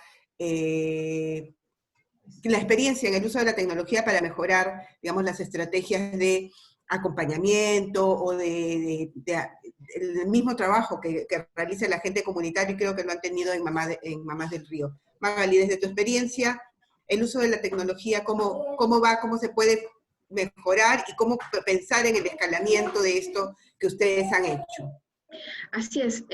la experiencia en el uso de la tecnología para mejorar, digamos, las estrategias de acompañamiento o el mismo trabajo que realiza el agente comunitario, y creo que lo han tenido en Mamás del Río. Magali, desde tu experiencia, el uso de la tecnología, ¿cómo va? ¿Cómo se puede mejorar? ¿Y cómo pensar en el escalamiento de esto que ustedes han hecho? Así es.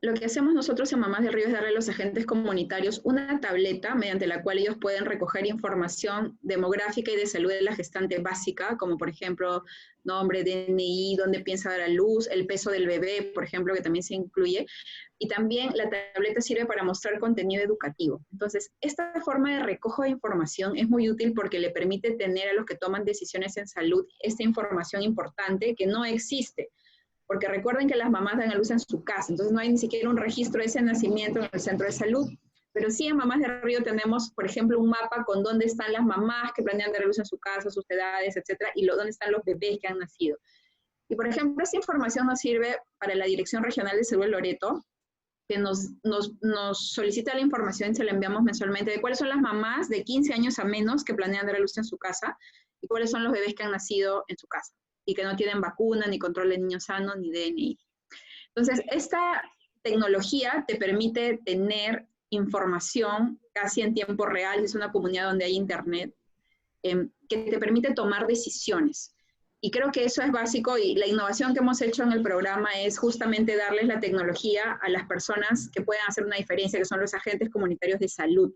Lo que hacemos nosotros en Mamás del Río es darle a los agentes comunitarios una tableta mediante la cual ellos pueden recoger información demográfica y de salud de la gestante básica, como por ejemplo nombre, DNI, dónde piensa dar a luz, el peso del bebé, por ejemplo, que también se incluye. Y también la tableta sirve para mostrar contenido educativo. Entonces, esta forma de recojo de información es muy útil porque le permite tener a los que toman decisiones en salud esta información importante que no existe. Porque recuerden que las mamás dan a luz en su casa, entonces no hay ni siquiera un registro de ese nacimiento en el centro de salud. Pero sí en Mamás del Río tenemos, por ejemplo, un mapa con dónde están las mamás que planean dar a luz en su casa, sus edades, etcétera, y dónde están los bebés que han nacido. Y, por ejemplo, esta información nos sirve para la Dirección Regional de Salud de Loreto, que nos solicita la información y se la enviamos mensualmente de cuáles son las mamás de 15 años a menos que planean dar a luz en su casa y cuáles son los bebés que han nacido en su casa y que no tienen vacuna, ni control de niño sano, ni DNI. Entonces, esta tecnología te permite tener información casi en tiempo real, es una comunidad donde hay internet, que te permite tomar decisiones. Y creo que eso es básico, y la innovación que hemos hecho en el programa es justamente darles la tecnología a las personas que pueden hacer una diferencia, que son los agentes comunitarios de salud.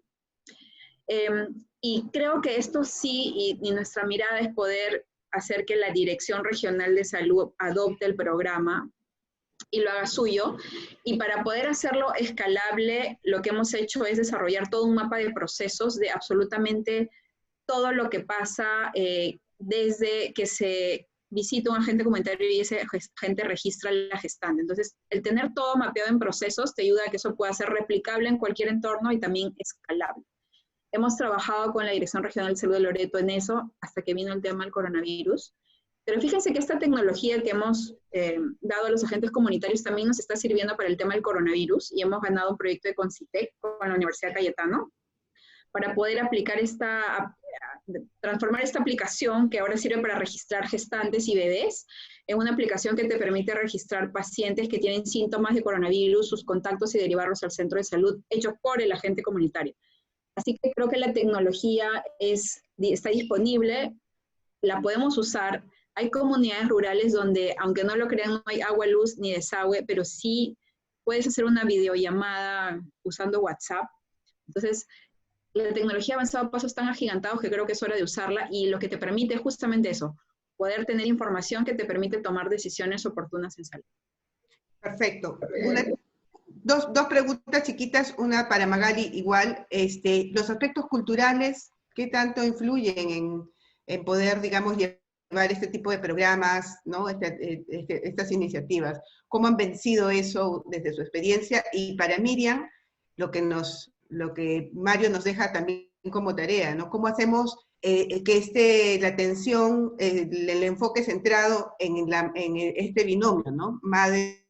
Y creo que esto sí, y nuestra mirada es poder hacer que la Dirección Regional de Salud adopte el programa y lo haga suyo. Y para poder hacerlo escalable, lo que hemos hecho es desarrollar todo un mapa de procesos de absolutamente todo lo que pasa desde que se visita un agente comunitario y ese agente registra la gestante. Entonces, el tener todo mapeado en procesos te ayuda a que eso pueda ser replicable en cualquier entorno y también escalable. Hemos trabajado con la Dirección Regional de Salud de Loreto en eso hasta que vino el tema del coronavirus. Pero fíjense que esta tecnología que hemos dado a los agentes comunitarios también nos está sirviendo para el tema del coronavirus y hemos ganado un proyecto de Concitec con la Universidad Cayetano para poder aplicar transformar esta aplicación que ahora sirve para registrar gestantes y bebés en una aplicación que te permite registrar pacientes que tienen síntomas de coronavirus, sus contactos y derivarlos al centro de salud, hecho por el agente comunitario. Así que creo que la tecnología está disponible, la podemos usar. Hay comunidades rurales donde, aunque no lo crean, no hay agua, luz ni desagüe, pero sí puedes hacer una videollamada usando WhatsApp. Entonces, la tecnología ha avanzado a pasos tan agigantados que creo que es hora de usarla y lo que te permite es justamente eso, poder tener información que te permite tomar decisiones oportunas en salud. Perfecto. Dos preguntas chiquitas, una para Magali igual. Los aspectos culturales, ¿qué tanto influyen en poder, digamos, llevar este tipo de programas, ¿no? Estas iniciativas? ¿Cómo han vencido eso desde su experiencia? Y para Miriam, lo que Mario nos deja también como tarea, ¿no? ¿Cómo hacemos que la atención, el enfoque centrado en este binomio, ¿no?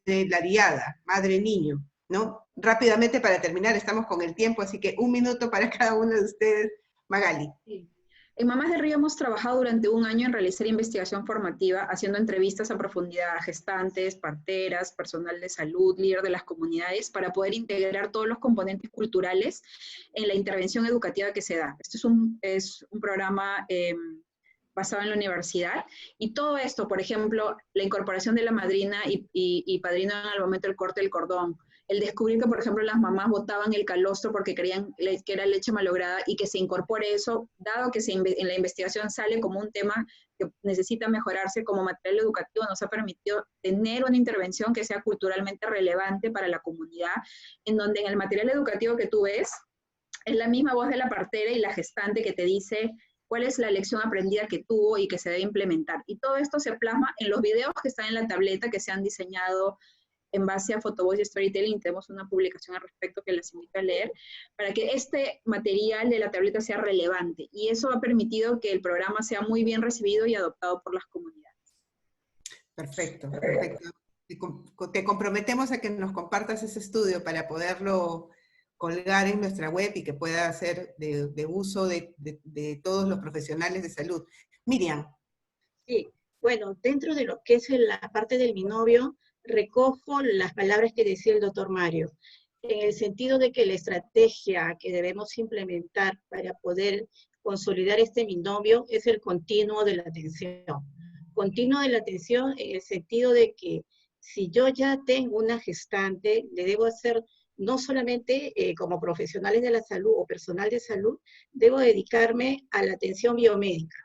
La diada, madre-niño, ¿no? Rápidamente para terminar, estamos con el tiempo, así que 1 minuto para cada uno de ustedes. Magali. Sí. En Mamás de Río hemos trabajado durante 1 año en realizar investigación formativa, haciendo entrevistas a profundidad a gestantes, parteras, personal de salud, líder de las comunidades, para poder integrar todos los componentes culturales en la intervención educativa que se da. Este es un programa basado en la universidad, y todo esto, por ejemplo, la incorporación de la madrina y padrino en el momento del corte del cordón, el descubrir que, por ejemplo, las mamás botaban el calostro porque creían que era leche malograda y que se incorpore eso, dado que en la investigación sale como un tema que necesita mejorarse como material educativo, nos ha permitido tener una intervención que sea culturalmente relevante para la comunidad, en donde en el material educativo que tú ves, es la misma voz de la partera y la gestante que te dice cuál es la lección aprendida que tuvo y que se debe implementar. Y todo esto se plasma en los videos que están en la tableta, que se han diseñado en base a Photovoice y Storytelling. Tenemos una publicación al respecto que les invito a leer, para que este material de la tableta sea relevante. Y eso ha permitido que el programa sea muy bien recibido y adoptado por las comunidades. Perfecto, perfecto. Te comprometemos a que nos compartas ese estudio para poderlo colgar en nuestra web y que pueda ser de uso de todos los profesionales de salud. Miriam. Sí, bueno, dentro de lo que es la parte del binomio, recojo las palabras que decía el doctor Mario, en el sentido de que la estrategia que debemos implementar para poder consolidar este binomio es el continuo de la atención. Continuo de la atención en el sentido de que si yo ya tengo una gestante, le debo hacer no solamente como profesionales de la salud o personal de salud, debo dedicarme a la atención biomédica,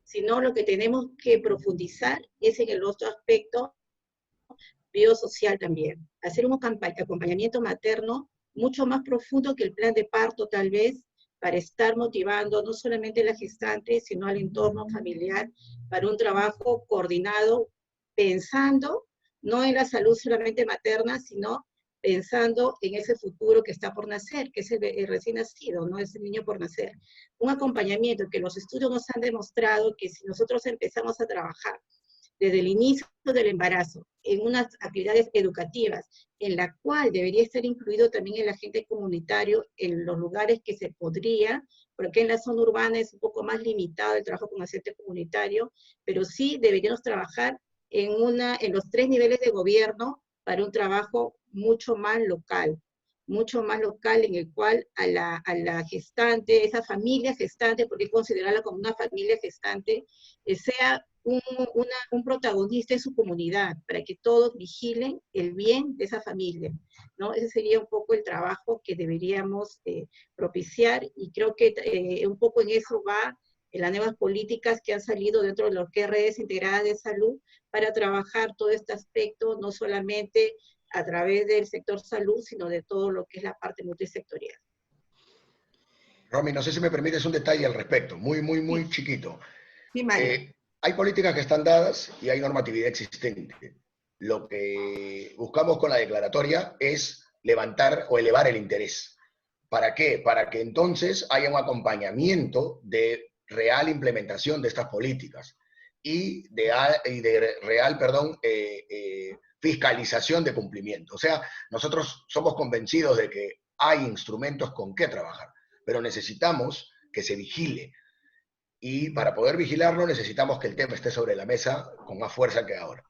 sino lo que tenemos que profundizar es en el otro aspecto biosocial también. Hacer un acompañamiento materno mucho más profundo que el plan de parto tal vez, para estar motivando no solamente a la gestante, sino al entorno familiar para un trabajo coordinado, pensando no en la salud solamente materna, sino pensando en ese futuro que está por nacer, que es el recién nacido, no es el niño por nacer. Un acompañamiento que los estudios nos han demostrado que si nosotros empezamos a trabajar desde el inicio del embarazo, en unas actividades educativas, en la cual debería estar incluido también el agente comunitario en los lugares que se podría, porque en la zona urbana es un poco más limitado el trabajo con agente comunitario, pero sí deberíamos trabajar en los 3 niveles de gobierno para un trabajo mucho más local. mucho más local, en el cual a la gestante, esa familia gestante, porque hay que considerarla como una familia gestante, sea un protagonista en su comunidad, para que todos vigilen el bien de esa familia, ¿no? Ese sería un poco el trabajo que deberíamos propiciar, y creo que un poco en eso va las nuevas políticas que han salido dentro de lo que es redes integradas de salud, para trabajar todo este aspecto, no solamente a través del sector salud, sino de todo lo que es la parte multisectorial. Romy, no sé si me permites un detalle al respecto, muy chiquito. Sí, Mario. Hay políticas que están dadas y hay normatividad existente. Lo que buscamos con la declaratoria es levantar o elevar el interés. ¿Para qué? Para que entonces haya un acompañamiento de real implementación de estas políticas y de real, fiscalización de cumplimiento. O sea, nosotros somos convencidos de que hay instrumentos con que trabajar, pero necesitamos que se vigile. Y para poder vigilarlo necesitamos que el tema esté sobre la mesa con más fuerza que ahora.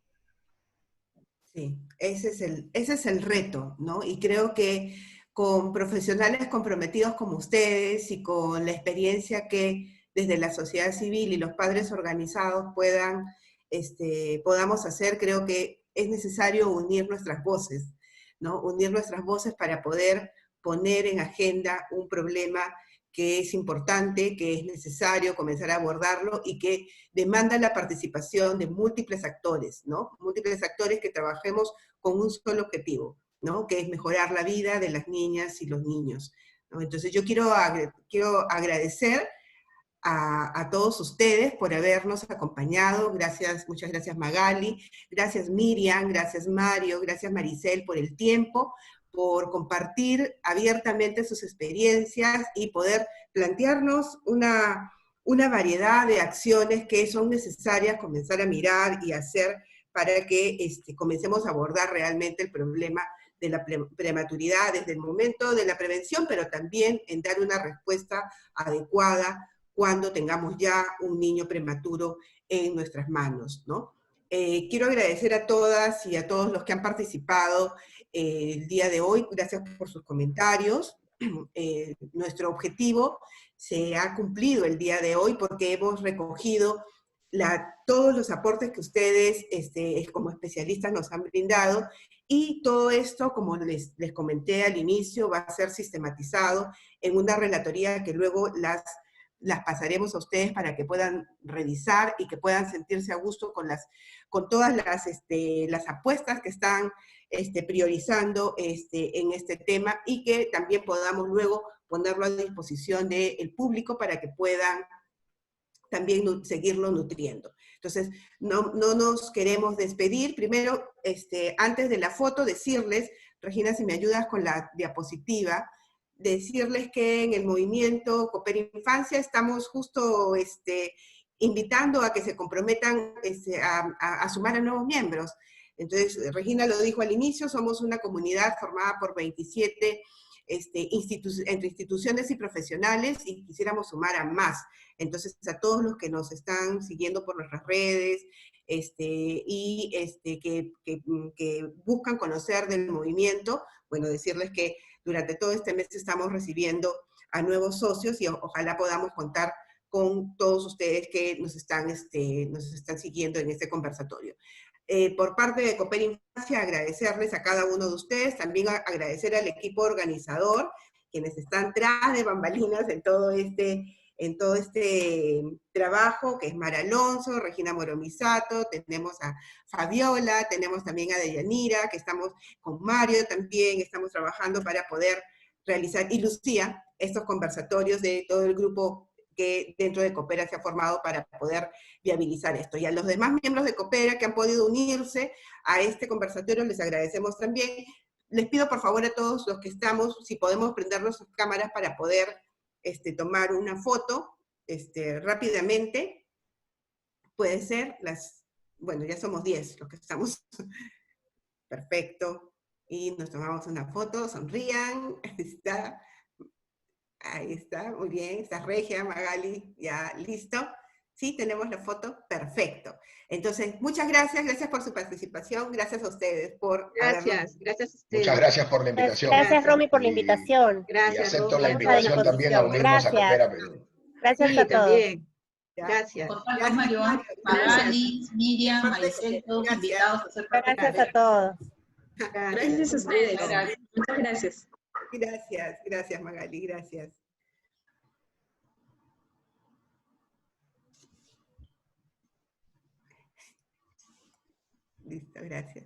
Sí, ese es el reto, ¿no? Y creo que con profesionales comprometidos como ustedes y con la experiencia que desde la sociedad civil y los padres organizados podamos hacer, creo que es necesario unir nuestras voces, ¿no? Unir nuestras voces para poder poner en agenda un problema que es importante, que es necesario comenzar a abordarlo y que demanda la participación de múltiples actores, ¿no? Múltiples actores que trabajemos con un solo objetivo, ¿no? Que es mejorar la vida de las niñas y los niños, ¿no? Entonces yo quiero agradecer a todos ustedes por habernos acompañado. Gracias, muchas gracias Magali, gracias Miriam, gracias Mario, gracias Maricel por el tiempo, por compartir abiertamente sus experiencias y poder plantearnos una variedad de acciones que son necesarias comenzar a mirar y hacer para que comencemos a abordar realmente el problema de la prematuridad desde el momento de la prevención, pero también en dar una respuesta adecuada cuando tengamos ya un niño prematuro en nuestras manos, ¿no? Quiero agradecer a todas y a todos los que han participado el día de hoy. Gracias por sus comentarios. Nuestro objetivo se ha cumplido el día de hoy porque hemos recogido todos los aportes que ustedes como especialistas nos han brindado, y todo esto, como les comenté al inicio, va a ser sistematizado en una relatoría que luego las pasaremos a ustedes para que puedan revisar y que puedan sentirse a gusto con todas las apuestas que están priorizando en este tema, y que también podamos luego ponerlo a disposición del público para que puedan también seguirlo nutriendo. Entonces, no nos queremos despedir. Primero, antes de la foto, decirles, Regina, si me ayudas con la diapositiva, decirles que en el movimiento Coopera Infancia estamos justo invitando a que se comprometan a sumar a nuevos miembros. Entonces, Regina lo dijo al inicio, somos una comunidad formada por 27 entre instituciones y profesionales, y quisiéramos sumar a más. Entonces, a todos los que nos están siguiendo por nuestras redes que buscan conocer del movimiento, bueno, decirles que durante todo este mes estamos recibiendo a nuevos socios, y ojalá podamos contar con todos ustedes que nos están siguiendo en este conversatorio. Por parte de Coopera Infancia, agradecerles a cada uno de ustedes, también agradecer al equipo organizador, quienes están tras de bambalinas en todo este trabajo, que es Mara Alonso, Regina Moromisato, tenemos a Fabiola, tenemos también a Deyanira, que estamos con Mario también, estamos trabajando para poder realizar, y Lucía, estos conversatorios de todo el grupo que dentro de Coopera se ha formado para poder viabilizar esto. Y a los demás miembros de Coopera que han podido unirse a este conversatorio, les agradecemos también. Les pido por favor a todos los que estamos, si podemos prender nuestras cámaras para poder tomar una foto rápidamente. Puede ser, bueno, ya somos 10 los que estamos. Perfecto. Y nos tomamos una foto, sonrían. Ahí está, muy bien. Está Regia, Magali, ya listo. Sí, tenemos la foto, perfecto. Entonces, muchas gracias por su participación, gracias a ustedes por Gracias a ustedes. Muchas gracias por la invitación. Gracias, Romy, por la Y, invitación. y Gracias, acepto Romy. la Estamos a invitación también a disposición. unirnos a Gracias. Coopera Perú. Gracias Sí, a todos. también. Ya. Gracias. Contarnos, Gracias, Mario, Mario. Magali, Miriam, Parte de Maricel, Coopera. todos Gracias. invitados a ser parte de Gracias a Coopera. todos. Gracias a ustedes. Gracias. Muchas gracias. Gracias Magali, gracias. Listo, gracias.